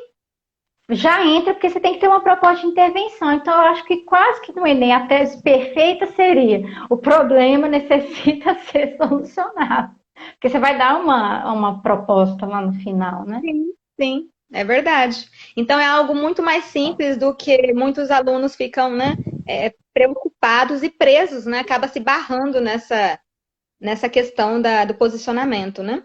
Já entra porque você tem que ter uma proposta de intervenção. Então, eu acho que quase que no Enem a tese perfeita seria: o problema necessita ser solucionado. Porque você vai dar uma proposta lá no final, né? Sim, sim, é verdade. Então é algo muito mais simples do que muitos alunos ficam, né, preocupados e presos, né? Acaba se barrando nessa questão do posicionamento, né?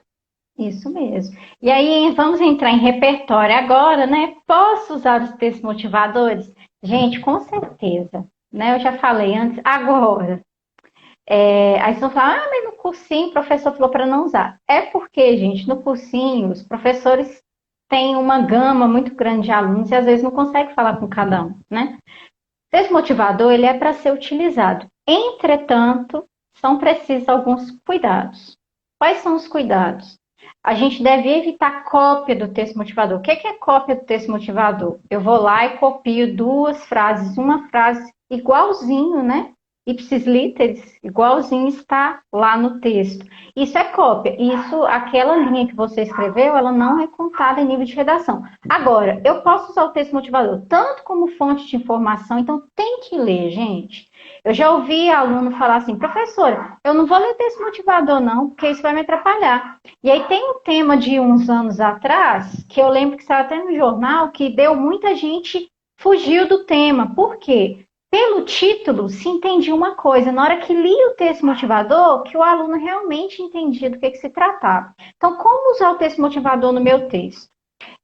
Isso mesmo. E aí, vamos entrar em repertório agora, né? Posso usar os textos motivadores? Gente, com certeza. Né? Eu já falei antes, agora. Aí vocês vão falar, mas no cursinho o professor falou para não usar. É porque, gente, no cursinho os professores têm uma gama muito grande de alunos e às vezes não consegue falar com cada um, né? O texto motivador, ele é para ser utilizado. Entretanto, são precisos alguns cuidados. Quais são os cuidados? A gente deve evitar cópia do texto motivador. O que é cópia do texto motivador? Eu vou lá e copio duas frases, uma frase igualzinho, né? Ipsis literis, igualzinho está lá no texto. Isso é cópia. Isso, aquela linha que você escreveu, ela não é contada em nível de redação. Agora, eu posso usar o texto motivador tanto como fonte de informação, então tem que ler, gente. Eu já ouvi aluno falar assim, professora, eu não vou ler texto motivador não, porque isso vai me atrapalhar. E aí tem um tema de uns anos atrás, que eu lembro que saiu até no jornal, que deu muita gente fugiu do tema. Por quê? Pelo título se entendia uma coisa, na hora que lia o texto motivador, que o aluno realmente entendia do que se tratava. Então, como usar o texto motivador no meu texto?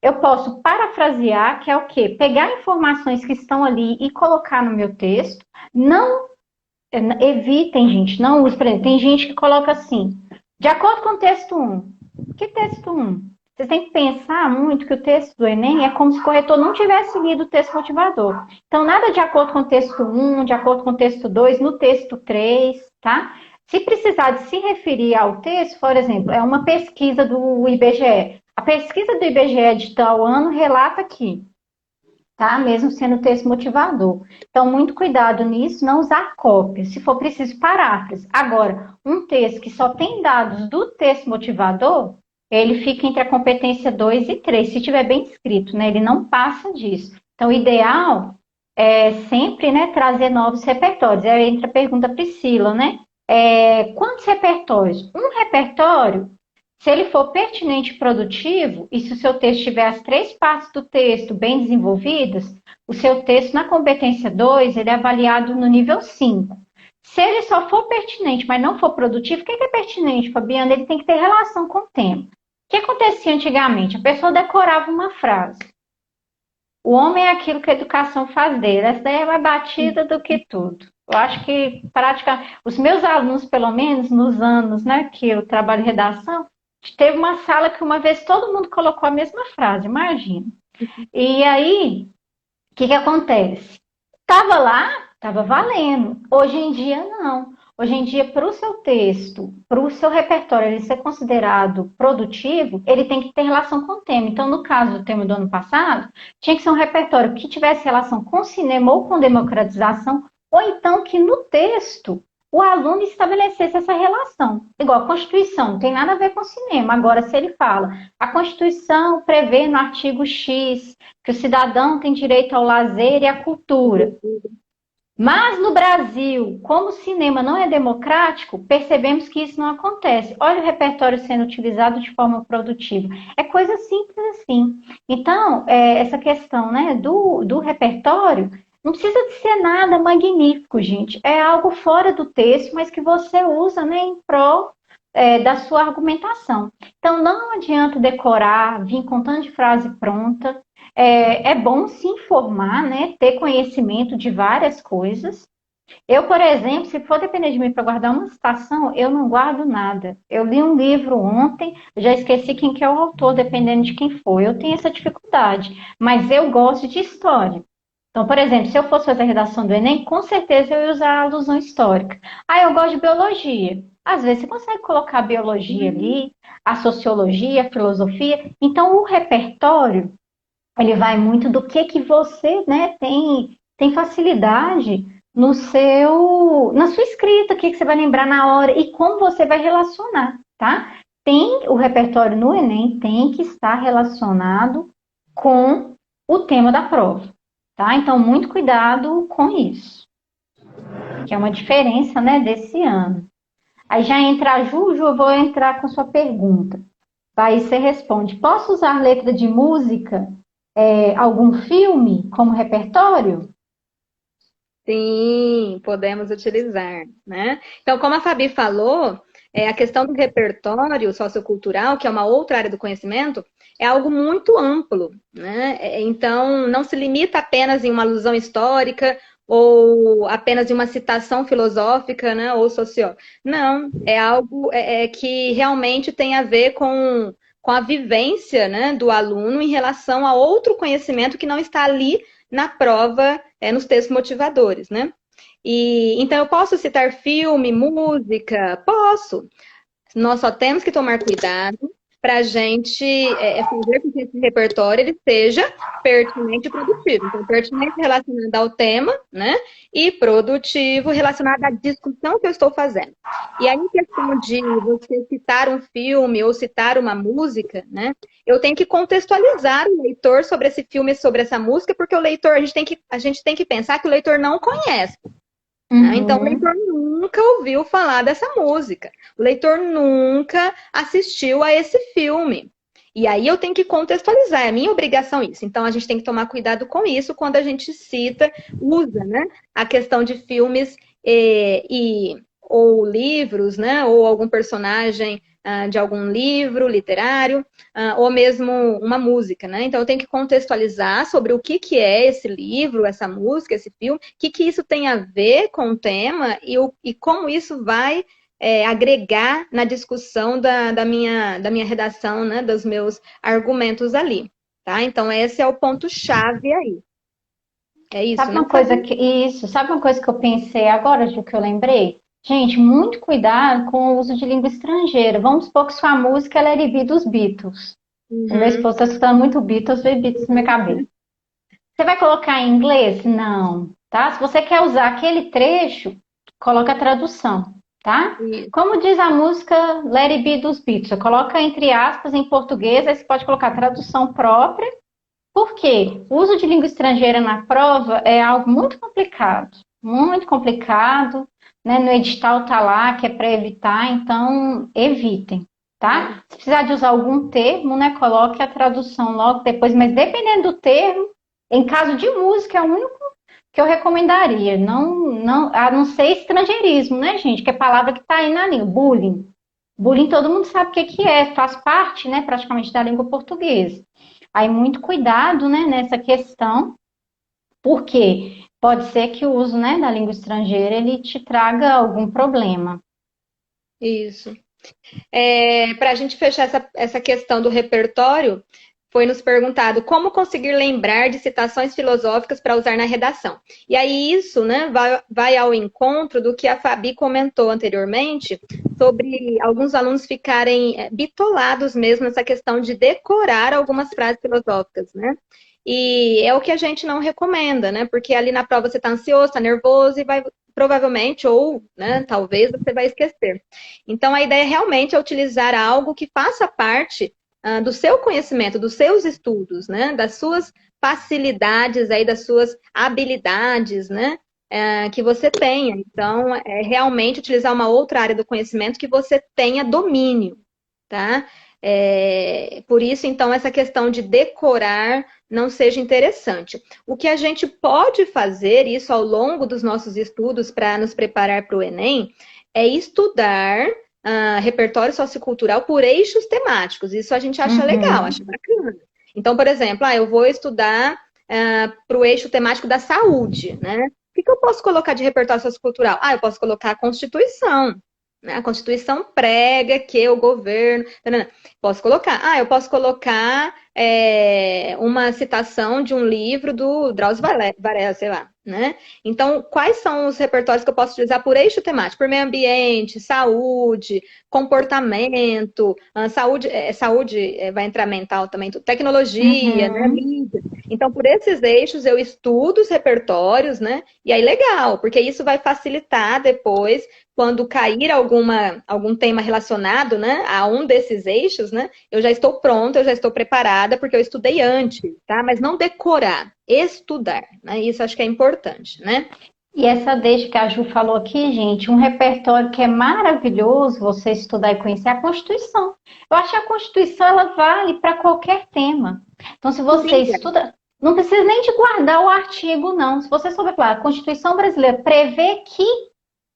Eu posso parafrasear, que é o quê? Pegar informações que estão ali e colocar no meu texto. Não evitem, gente, não use. Por exemplo, tem gente que coloca assim, de acordo com o texto 1. Que texto 1? Vocês têm que pensar muito que o texto do Enem é como se o corretor não tivesse lido o texto motivador. Então, nada de acordo com o texto 1, de acordo com o texto 2, no texto 3, tá? Se precisar de se referir ao texto, por exemplo, é uma pesquisa do IBGE. A pesquisa do IBGE de tal ano relata que, tá? Mesmo sendo texto motivador. Então, muito cuidado nisso, não usar cópia. Se for preciso, paráfrase. Agora, um texto que só tem dados do texto motivador, ele fica entre a competência 2 e 3, se tiver bem escrito, né? Ele não passa disso. Então, o ideal é sempre, né, trazer novos repertórios. Aí entra a pergunta Priscila, né? Quantos repertórios? Um repertório, se ele for pertinente e produtivo, e se o seu texto tiver as três partes do texto bem desenvolvidas, o seu texto na competência 2, ele é avaliado no nível 5. Se ele só for pertinente, mas não for produtivo, o que é pertinente, Fabiana? Ele tem que ter relação com o tema. O que acontecia antigamente? A pessoa decorava uma frase. O homem é aquilo que a educação faz dele. Essa daí é mais batida do que tudo. Eu acho que, praticamente, os meus alunos, pelo menos, nos anos, né, que eu trabalho em redação, teve uma sala que uma vez todo mundo colocou a mesma frase, imagina. E aí, o que acontece? Estava lá, estava valendo. Hoje em dia, não. Hoje em dia, para o seu texto, para o seu repertório ele ser considerado produtivo, ele tem que ter relação com o tema. Então, no caso do tema do ano passado, tinha que ser um repertório que tivesse relação com cinema ou com democratização, ou então que no texto o aluno estabelecesse essa relação. Igual a Constituição, não tem nada a ver com cinema. Agora, se ele fala, a Constituição prevê no artigo X que o cidadão tem direito ao lazer e à cultura. Mas no Brasil, como o cinema não é democrático, percebemos que isso não acontece. Olha o repertório sendo utilizado de forma produtiva. É coisa simples assim. Então, essa questão, né, do repertório não precisa de ser nada magnífico, gente. É algo fora do texto, mas que você usa, né, em prol da sua argumentação. Então, não adianta decorar, vir com tanto de frase pronta. É bom se informar, né? Ter conhecimento de várias coisas. Eu, por exemplo, se for depender de mim para guardar uma citação, eu não guardo nada. Eu li um livro ontem, já esqueci quem que é o autor, dependendo de quem for. Eu tenho essa dificuldade, mas eu gosto de história. Então, por exemplo, se eu fosse fazer a redação do Enem, com certeza eu ia usar a alusão histórica. Ah, eu gosto de biologia. Às vezes você consegue colocar a biologia ali, a sociologia, a filosofia. Então, o repertório ele vai muito do que você, né, tem facilidade na sua escrita, o que você vai lembrar na hora e como você vai relacionar, tá? O repertório no Enem tem que estar relacionado com o tema da prova, tá? Então, muito cuidado com isso, que é uma diferença, né, desse ano. Aí já entra a Juju, eu vou entrar com sua pergunta. Aí você responde, posso usar letra de música, algum filme como repertório? Sim, podemos utilizar, né? Então, como a Fabi falou, a questão do repertório sociocultural, que é uma outra área do conhecimento, é algo muito amplo, né? Então, não se limita apenas em uma alusão histórica ou apenas em uma citação filosófica, né? Ou sociótica. Não, é algo que realmente tem a ver com a vivência, né, do aluno em relação a outro conhecimento que não está ali na prova, nos textos motivadores, né? E então eu posso citar filme, música? Posso. Nós só temos que tomar cuidado para a gente fazer com que esse repertório ele seja pertinente e produtivo. Então, pertinente relacionado ao tema, né? E produtivo relacionado à discussão que eu estou fazendo. E aí, em questão de você citar um filme ou citar uma música, né? Eu tenho que contextualizar o leitor sobre esse filme, sobre essa música, porque o leitor, a gente tem que pensar que o leitor não conhece. Então, o leitor nunca ouviu falar dessa música. O leitor nunca assistiu a esse filme. E aí eu tenho que contextualizar, é minha obrigação isso. Então, a gente tem que tomar cuidado com isso quando a gente cita, usa, né, a questão de filmes ou livros, né, ou algum personagem de algum livro literário, ou mesmo uma música, né? Então, eu tenho que contextualizar sobre o que é esse livro, essa música, esse filme, o que isso tem a ver com o tema e como isso vai agregar na discussão da minha redação, né? Dos meus argumentos ali, tá? Então, esse é o ponto-chave aí. É isso, Sabe né, uma coisa Fabi? que isso, sabe uma coisa que eu pensei agora, Ju, que eu lembrei? Gente, muito cuidado com o uso de língua estrangeira. Vamos supor que sua música ela é de dos Beatles. O meu Uhum. esposo está escutando muito Beatles, veio Beatles na minha cabeça. Você vai colocar em inglês? Não, tá? Se você quer usar aquele trecho, coloca a tradução, tá? Isso. Como diz a música Let It Be dos Beatles, você coloca entre aspas em português, aí você pode colocar a tradução própria. Por quê? O uso de língua estrangeira na prova é algo muito complicado, né? No edital tá lá que é para evitar, então evitem, tá? Se precisar de usar algum termo, né, coloque a tradução logo depois, mas dependendo do termo, em caso de música é o único que eu recomendaria, a não ser estrangeirismo, né, gente, que é palavra que tá aí na língua, bullying. Bullying todo mundo sabe o que é, faz parte, né, praticamente da língua portuguesa. Aí muito cuidado, né, nessa questão, porque pode ser que o uso, né, da língua estrangeira ele te traga algum problema. Isso. Para a gente fechar essa questão do repertório, foi nos perguntado como conseguir lembrar de citações filosóficas para usar na redação. E aí isso, né, vai ao encontro do que a Fabi comentou anteriormente, sobre alguns alunos ficarem bitolados mesmo nessa questão de decorar algumas frases filosóficas, né? E é o que a gente não recomenda, né? Porque ali na prova você está ansioso, está nervoso e vai provavelmente, ou, né, talvez você vai esquecer. Então, a ideia realmente é utilizar algo que faça parte do seu conhecimento, dos seus estudos, né? Das suas facilidades aí, das suas habilidades, né? Que você tenha. Então, é realmente utilizar uma outra área do conhecimento que você tenha domínio, tá? Por isso, então, essa questão de decorar não seja interessante. O que a gente pode fazer, isso ao longo dos nossos estudos para nos preparar para o Enem, é estudar repertório sociocultural por eixos temáticos. Isso a gente acha legal, acha bacana. Então, por exemplo, eu vou estudar para o eixo temático da saúde, né? O que eu posso colocar de repertório sociocultural? Eu posso colocar a Constituição. Né? A Constituição prega que o governo. Posso colocar. Eu posso colocar uma citação de um livro do Drauzio Varela, sei lá. Né? Então, quais são os repertórios que eu posso utilizar por eixo temático? Por meio ambiente, saúde, comportamento, saúde vai entrar mental também, tecnologia, né, mídia. Então, por esses eixos, eu estudo os repertórios, né? E aí, legal, porque isso vai facilitar depois, quando cair algum tema relacionado, né, a um desses eixos, né? Eu já estou pronta, eu já estou preparada, porque eu estudei antes, tá? Mas não decorar, estudar, né? Isso acho que é importante, né? E essa deixa que a Ju falou aqui, gente, um repertório que é maravilhoso você estudar e conhecer é a Constituição. Eu acho que a Constituição ela vale para qualquer tema. Então, se você Sim, estuda, não precisa nem de guardar o artigo, não. Se você souber falar, a Constituição brasileira prevê que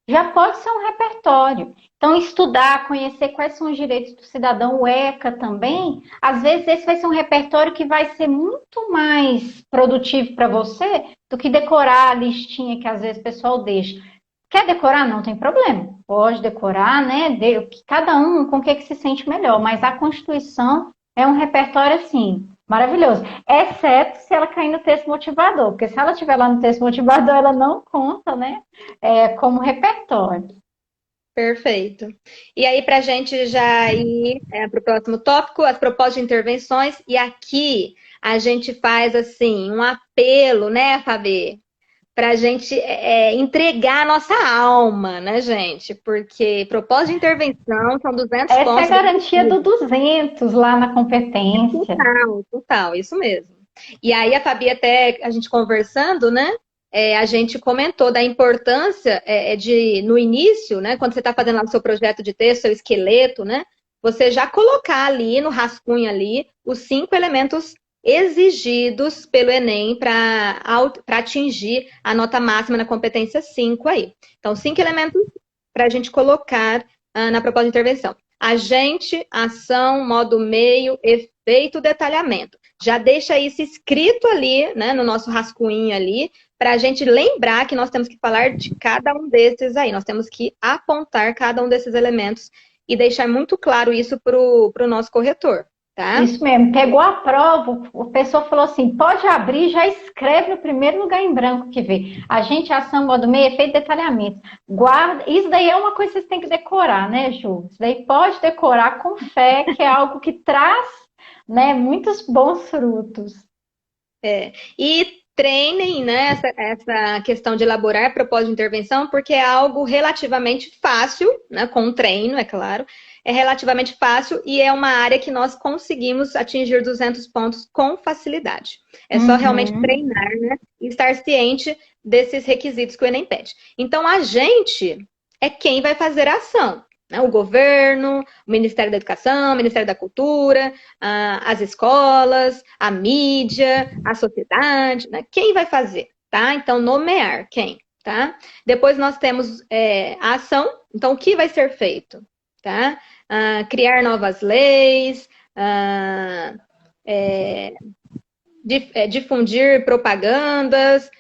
já pode ser um repertório. Então, estudar, conhecer quais são os direitos do cidadão, o ECA também, às vezes esse vai ser um repertório que vai ser muito mais produtivo para você do que decorar a listinha que às vezes o pessoal deixa. Quer decorar? Não tem problema. Pode decorar, né? Cada um com o que se sente melhor. Mas a Constituição é um repertório, assim, maravilhoso. Exceto se ela cair no texto motivador. Porque se ela estiver lá no texto motivador, ela não conta, né? Como repertório. perfeito. E aí, para a gente já ir para o próximo tópico, as propostas de intervenções, e aqui a gente faz assim um apelo, né, Fabi? Para a gente entregar a nossa alma, né, gente? Porque propósito de intervenção são 200 Essa é a pontos. garantia do 200 lá na competência. Total, total, isso mesmo. E aí a Fabi até, a gente conversando, né? A gente comentou da importância no início, né? Quando você está fazendo lá o seu projeto de texto, seu esqueleto, né? Você já colocar ali no rascunho ali os 5 elementos exigidos pelo Enem para atingir a nota máxima na competência 5 aí. Então, 5 elementos para a gente colocar na proposta de intervenção. Agente, ação, modo meio, efeito, detalhamento. Já deixa isso escrito ali, né, no nosso rascunho ali, para a gente lembrar que nós temos que falar de cada um desses aí. Nós temos que apontar cada um desses elementos e deixar muito claro isso para o nosso corretor. Tá? Isso mesmo, pegou a prova, o pessoal falou assim, pode abrir, já escreve no primeiro lugar em branco que vê. Agente, ação, modo meio, efeito, detalhamento. Guarda, isso daí é uma coisa que vocês têm que decorar, né, Ju? Isso daí pode decorar com fé, que é algo que traz, né, muitos bons frutos. E treinem, né, essa questão de elaborar propósito de intervenção, porque é algo relativamente fácil, né, com treino, é claro, é relativamente fácil e é uma área que nós conseguimos atingir 200 pontos com facilidade. É só realmente treinar, né, e estar ciente desses requisitos que o Enem pede. Então, a gente é quem vai fazer a ação. O governo, o Ministério da Educação, o Ministério da Cultura, as escolas, a mídia, a sociedade, né? Quem vai fazer, tá? Então, nomear quem, tá? Depois nós temos a ação, então o que vai ser feito, tá? Criar novas leis, difundir propagandas,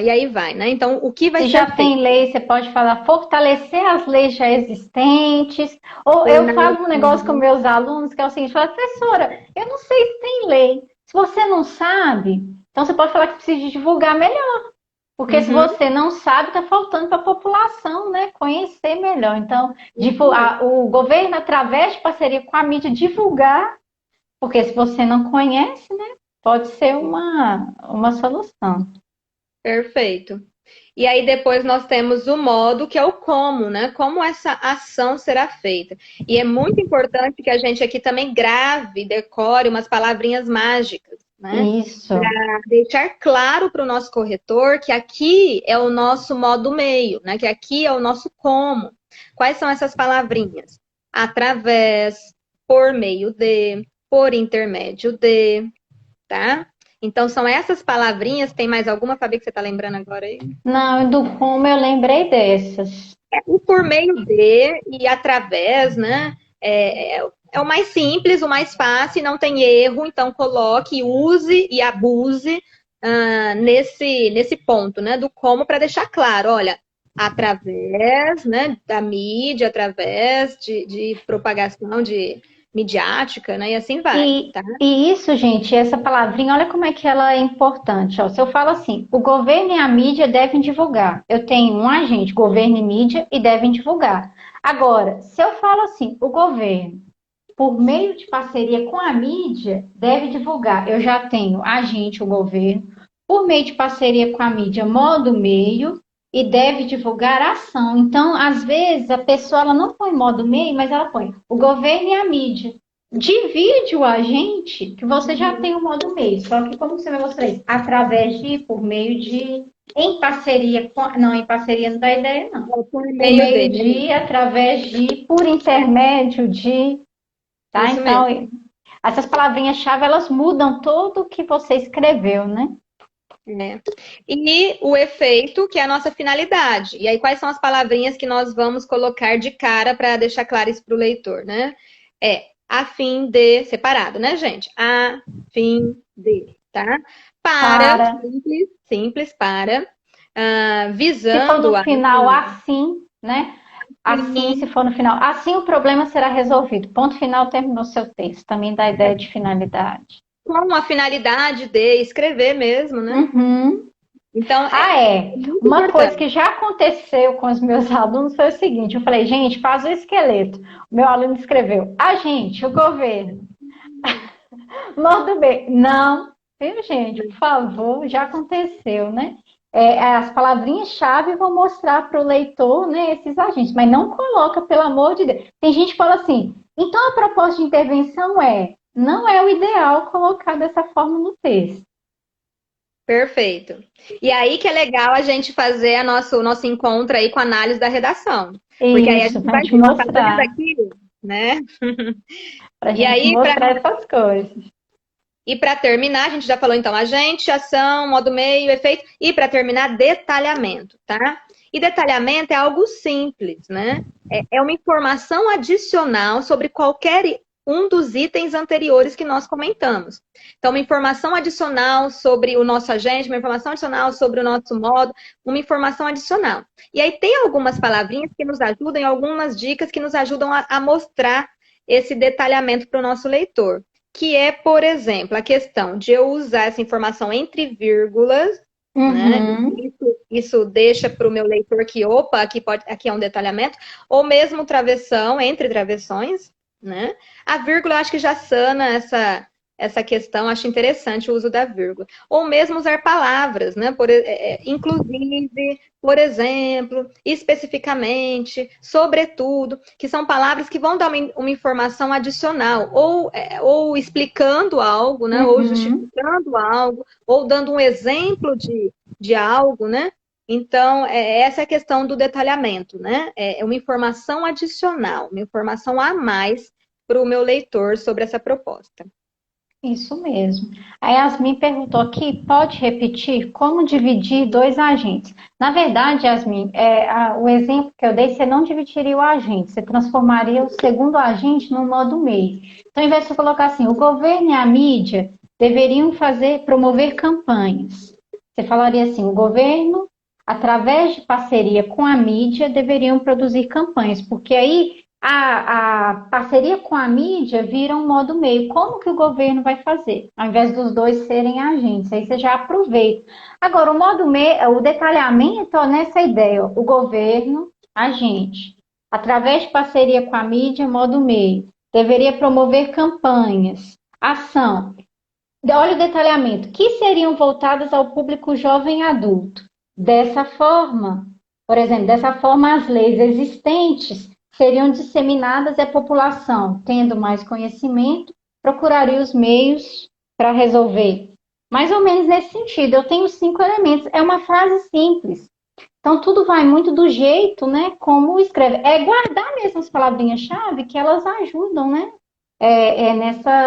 e aí vai, né? Então, o que vai Se ser já feito? tem lei, você pode falar fortalecer as leis já existentes. Ou eu falo um negócio com meus alunos que é o seguinte, falo, professora, eu não sei se tem lei. Se você não sabe, então você pode falar que precisa divulgar melhor. Porque se você não sabe, está faltando para a população, né, conhecer melhor. Então, o governo, através de parceria com a mídia, divulgar, porque se você não conhece, né, pode ser uma solução. Perfeito. E aí depois nós temos o modo, que é o como, né? Como essa ação será feita. E é muito importante que a gente aqui também grave, decore umas palavrinhas mágicas, né? Isso. Para deixar claro para o nosso corretor que aqui é o nosso modo meio, né? Que aqui é o nosso como. Quais são essas palavrinhas? Através, por meio de, por intermédio de, tá? Então, são essas palavrinhas. Tem mais alguma, Fabi, que você está lembrando agora aí? Não, do como eu lembrei dessas. O por meio de e através, né? É o mais simples, o mais fácil, não tem erro. Então, coloque, use e abuse nesse ponto, né? Do como, para deixar claro, olha, através, né, da mídia, através de propagação midiática, né? E assim vai, tá? E isso, gente, essa palavrinha, olha como é que ela é importante. Ó. Se eu falo assim, o governo e a mídia devem divulgar. Eu tenho um agente, governo e mídia, e devem divulgar. Agora, se eu falo assim, o governo, por meio de parceria com a mídia, deve divulgar. Eu já tenho agente, o governo, por meio de parceria com a mídia, modo meio, e deve divulgar a ação. Então, às vezes, a pessoa ela não põe modo meio, mas ela põe o governo e a mídia. Divide o agente, que você já tem o modo meio. Só que como você vai mostrar isso? Através de, por meio de Em parceria com... Não, em parceria não dá ideia, não. Por Por meio meio dele. de, através de, por intermédio de... Tá? Isso Então, mesmo. essas palavrinhas-chave, elas mudam tudo o que você escreveu, né? É. E o efeito, que é a nossa finalidade. E aí, quais são as palavrinhas que nós vamos colocar de cara para deixar claro isso para o leitor, né? É a fim de, separado, né, gente? A fim de, tá? Para, Para, simples, simples, para, se for visando no a final assim, né? Assim, se fim, for no final. Assim, o problema será resolvido. Ponto final, terminou seu texto. Também dá ideia de finalidade. com a finalidade de escrever mesmo, né? Uhum. Então, Ah, é é. muito Uma coisa que importante. já aconteceu com os meus alunos foi o seguinte: eu falei, gente, faz o esqueleto. O meu aluno escreveu, a gente, o governo. Modo B. Não, viu, gente? Por favor, já aconteceu, né? As palavrinhas-chave vão mostrar para o leitor, né, esses agentes, mas não coloca, pelo amor de Deus. Tem gente que fala assim, então a proposta de intervenção não é o ideal colocar dessa forma no texto. Perfeito. E aí que é legal a gente fazer o nosso encontro aí com a análise da redação. Porque aí a Isso, gente para vai te ver, ó, tá vendo mostrar, aqui, né? para E gente aí, para mostrar essas coisas. terminar, a gente já falou então agente, ação, modo meio, efeito. E para terminar, detalhamento, tá? E detalhamento é algo simples, né? É uma informação adicional sobre qualquer um dos itens anteriores que nós comentamos. Então, uma informação adicional sobre o nosso agente, uma informação adicional sobre o nosso modo, uma informação adicional. E aí tem algumas palavrinhas que nos ajudam, algumas dicas que nos ajudam a mostrar esse detalhamento para o nosso leitor. Que é, por exemplo, a questão de eu usar essa informação entre vírgulas, né? Uhum. Isso deixa para o meu leitor que, opa, aqui é um detalhamento, ou mesmo travessão, entre travessões, né? A vírgula eu acho que já sana essa questão, acho interessante o uso da vírgula. Ou mesmo usar palavras, né? Inclusive, por exemplo, especificamente, sobretudo, que são palavras que vão dar uma informação adicional, ou explicando algo, né? Ou Uhum. justificando algo, ou dando um exemplo de algo, né? Então, essa é a questão do detalhamento, né? É uma informação adicional, uma informação a mais para o meu leitor sobre essa proposta. Isso mesmo. A Yasmin perguntou aqui, pode repetir como dividir dois agentes? Na verdade, Yasmin, o exemplo que eu dei, você não dividiria o agente, você transformaria o segundo agente no modo meio. Então, ao invés de você colocar assim, o governo e a mídia deveriam promover campanhas. Você falaria assim, o governo, através de parceria com a mídia, deveriam produzir campanhas, porque aí a parceria com a mídia vira um modo meio. Como que o governo vai fazer? Ao invés dos dois serem agentes, aí você já aproveita. Agora, o modo meio, o detalhamento ó, nessa ideia, ó, o governo, agente, através de parceria com a mídia, modo meio, deveria promover campanhas, ação. Olha o detalhamento, que seriam voltadas ao público jovem e adulto. Dessa forma, por exemplo, dessa forma as leis existentes seriam disseminadas à população, tendo mais conhecimento, procuraria os meios para resolver. Mais ou menos nesse sentido, eu tenho 5 elementos. É uma frase simples. Então, tudo vai muito do jeito, né, como escreve. É guardar mesmo as palavrinhas-chave que elas ajudam, né,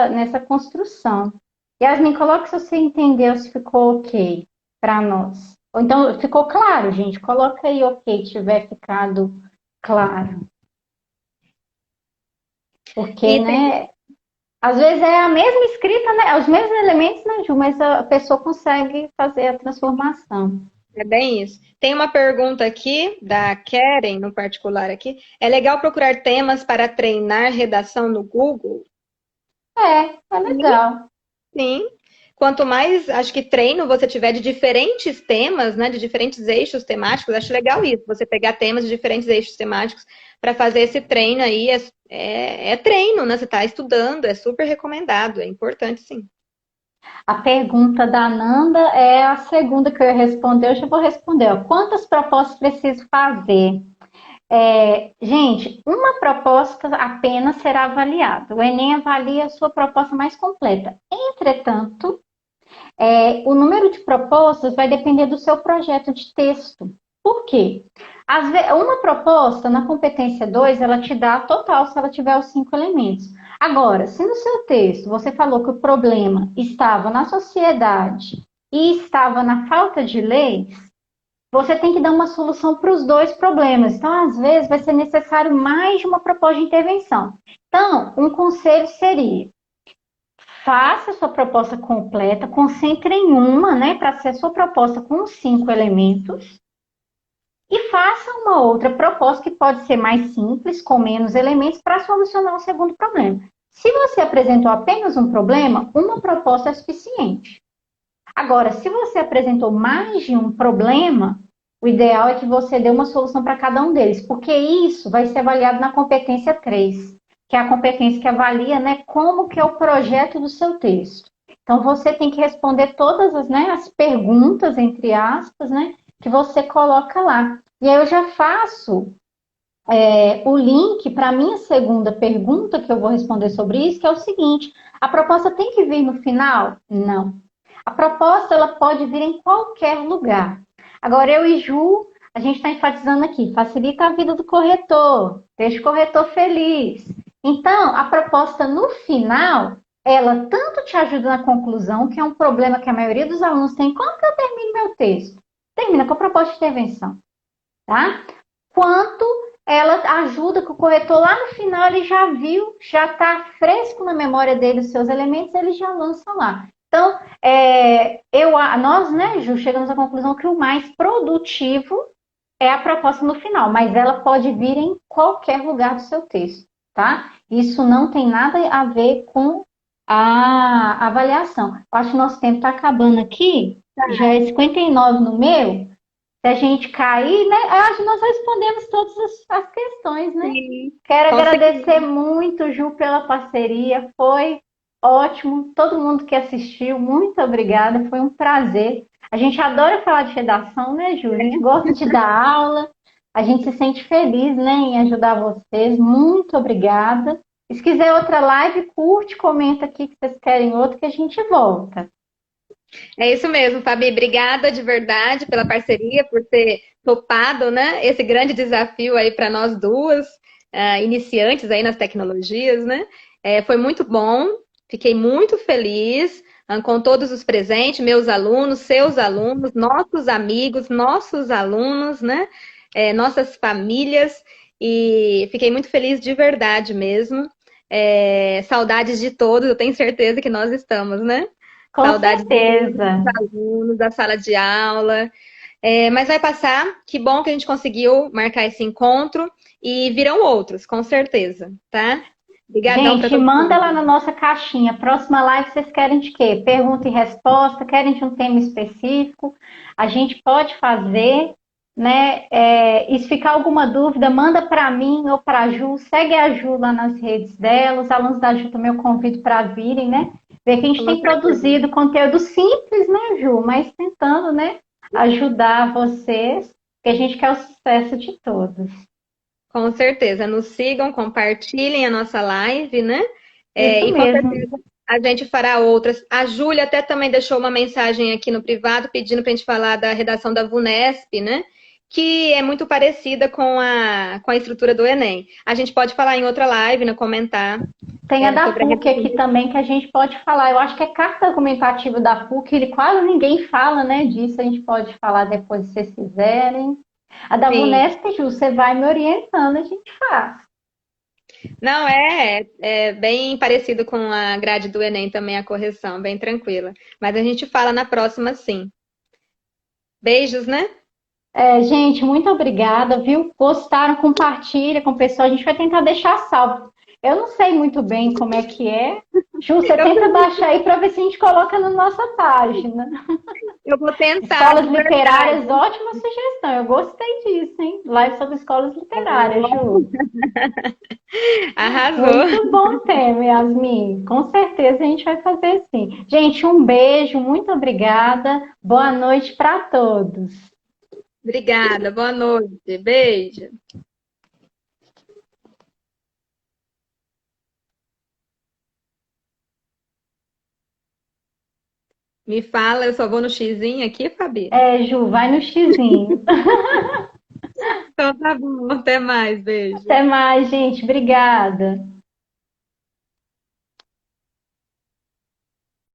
nessa construção. Yasmin, coloque se você entendeu, se ficou ok para nós. Ou então, ficou claro, gente? Coloca aí ok, tiver ficado claro. Porque, E tem, né, às vezes é a mesma escrita, né, os mesmos elementos, né, Ju, mas a pessoa consegue fazer a transformação. é bem isso. Tem uma pergunta aqui, da Keren, no particular aqui. É legal procurar temas para treinar redação no Google? É Sim, legal. sim. Quanto mais, acho que treino você tiver de diferentes temas, né, de diferentes eixos temáticos, acho legal isso, você pegar temas de diferentes eixos temáticos para fazer esse treino aí, é treino, né, você está estudando, é super recomendado, é importante sim. A pergunta da Nanda é a segunda que eu ia responder, eu já vou responder. Ó. Quantas propostas preciso fazer? Gente, uma proposta apenas será avaliada. O Enem avalia a sua proposta mais completa. Entretanto, O número de propostas vai depender do seu projeto de texto. Por quê? Uma proposta na competência 2, ela te dá a total se ela tiver os 5 elementos. Agora, se no seu texto você falou que o problema estava na sociedade e estava na falta de leis, você tem que dar uma solução para os dois problemas. Então, às vezes, vai ser necessário mais de uma proposta de intervenção. Então, um conselho seria: faça a sua proposta completa, concentre em uma, né, para ser a sua proposta com os 5 elementos, e faça uma outra proposta que pode ser mais simples, com menos elementos, para solucionar o segundo problema. Se você apresentou apenas um problema, uma proposta é suficiente. Agora, se você apresentou mais de um problema, o ideal é que você dê uma solução para cada um deles, porque isso vai ser avaliado na competência 3, que é a competência que avalia, né, como que é o projeto do seu texto. Então, você tem que responder todas as, né, as perguntas, entre aspas, né, que você coloca lá. E aí eu já faço o link para a minha segunda pergunta, que eu vou responder sobre isso, que é o seguinte: a proposta tem que vir no final? Não. A proposta ela pode vir em qualquer lugar. Agora, eu e Ju, a gente está enfatizando aqui, facilita a vida do corretor, deixa o corretor feliz. Então, a proposta no final, ela tanto te ajuda na conclusão, que é um problema que a maioria dos alunos tem: como que eu termino meu texto? Termina com a proposta de intervenção, tá? Quanto ela ajuda que o corretor lá no final ele já viu, já está fresco na memória dele os seus elementos, ele já lança lá. Então, nós, né, Ju, chegamos à conclusão que o mais produtivo é a proposta no final, mas ela pode vir em qualquer lugar do seu texto, tá? Isso não tem nada a ver com a avaliação. Eu acho que nosso tempo está acabando aqui, já é 59 no meu. Se a gente cair, né? Eu acho que nós respondemos todas as questões, né? Sim, Quero com agradecer certeza. muito, Ju, pela parceria. Foi ótimo. Todo mundo que assistiu, muito obrigada. Foi um prazer. A gente adora falar de redação, né, Ju? A gente gosta de dar aula. A gente se sente feliz, né, em ajudar vocês. Muito obrigada. E se quiser outra live, curte, comenta aqui que vocês querem outra, que a gente volta. É isso mesmo, Fabi. Obrigada de verdade pela parceria, por ter topado, né, esse grande desafio aí para nós duas, iniciantes aí nas tecnologias, né? Foi muito bom, fiquei muito feliz com todos os presentes, meus alunos, seus alunos, nossos amigos, nossos alunos, né? Nossas famílias, e fiquei muito feliz de verdade mesmo. Saudades de todos, eu tenho certeza que nós estamos, né? Com Saudades de todos os certeza. alunos, da sala de aula. Mas vai passar. Que bom que a gente conseguiu marcar esse encontro e virão outros, com certeza, tá? Obrigadão para Gente, todo manda lá mundo. na nossa caixinha. Próxima live vocês querem de quê? Pergunta e resposta? Querem de um tema específico? A gente pode fazer, né? E se ficar alguma dúvida, manda para mim ou para a Ju. Segue a Ju lá nas redes dela. Os alunos da Ju também eu convido para virem, né? Ver que a gente Com tem certeza. produzido conteúdo simples, né, Ju? Mas tentando, né, ajudar vocês, que a gente quer o sucesso de todos. Com certeza. Nos sigam, compartilhem a nossa live, né? Isso E com mesmo. certeza a gente fará outras. A Júlia até também deixou uma mensagem aqui no privado pedindo para a gente falar da redação da VUNESP, né? Que é muito parecida com a estrutura do Enem. A gente pode falar em outra live, né? Comentar Tem a da sobre a PUC redação. aqui também que a gente pode falar. Eu acho que é carta argumentativa da PUC, ele quase ninguém fala, né, disso. A gente pode falar depois se vocês quiserem. A da Sim. VUNESP, Ju, você vai me orientando, a gente faz. Não, é bem parecido com a grade do Enem também, a correção, bem tranquila. Mas a gente fala na próxima, sim. Beijos, né? Gente, muito obrigada, viu? Gostaram? Compartilha com o pessoal. A gente vai tentar deixar salvo. Eu não sei muito bem como é que é. Ju, você Eu tenta também. baixar aí para ver se a gente coloca na nossa página. Eu vou tentar, Escolas de verdade. literárias, ótima sugestão. Eu gostei disso, hein? Live sobre escolas literárias, Ju. Arrasou. Muito bom tema, Yasmin. Com certeza a gente vai fazer sim. Gente, um beijo, muito obrigada. Boa noite para todos. Obrigada, boa noite. Beijo. Me fala, eu só vou no xizinho aqui, Fabi. É, Ju, vai no xizinho. Então tá bom, até mais, beijo. Até mais, gente. Obrigada.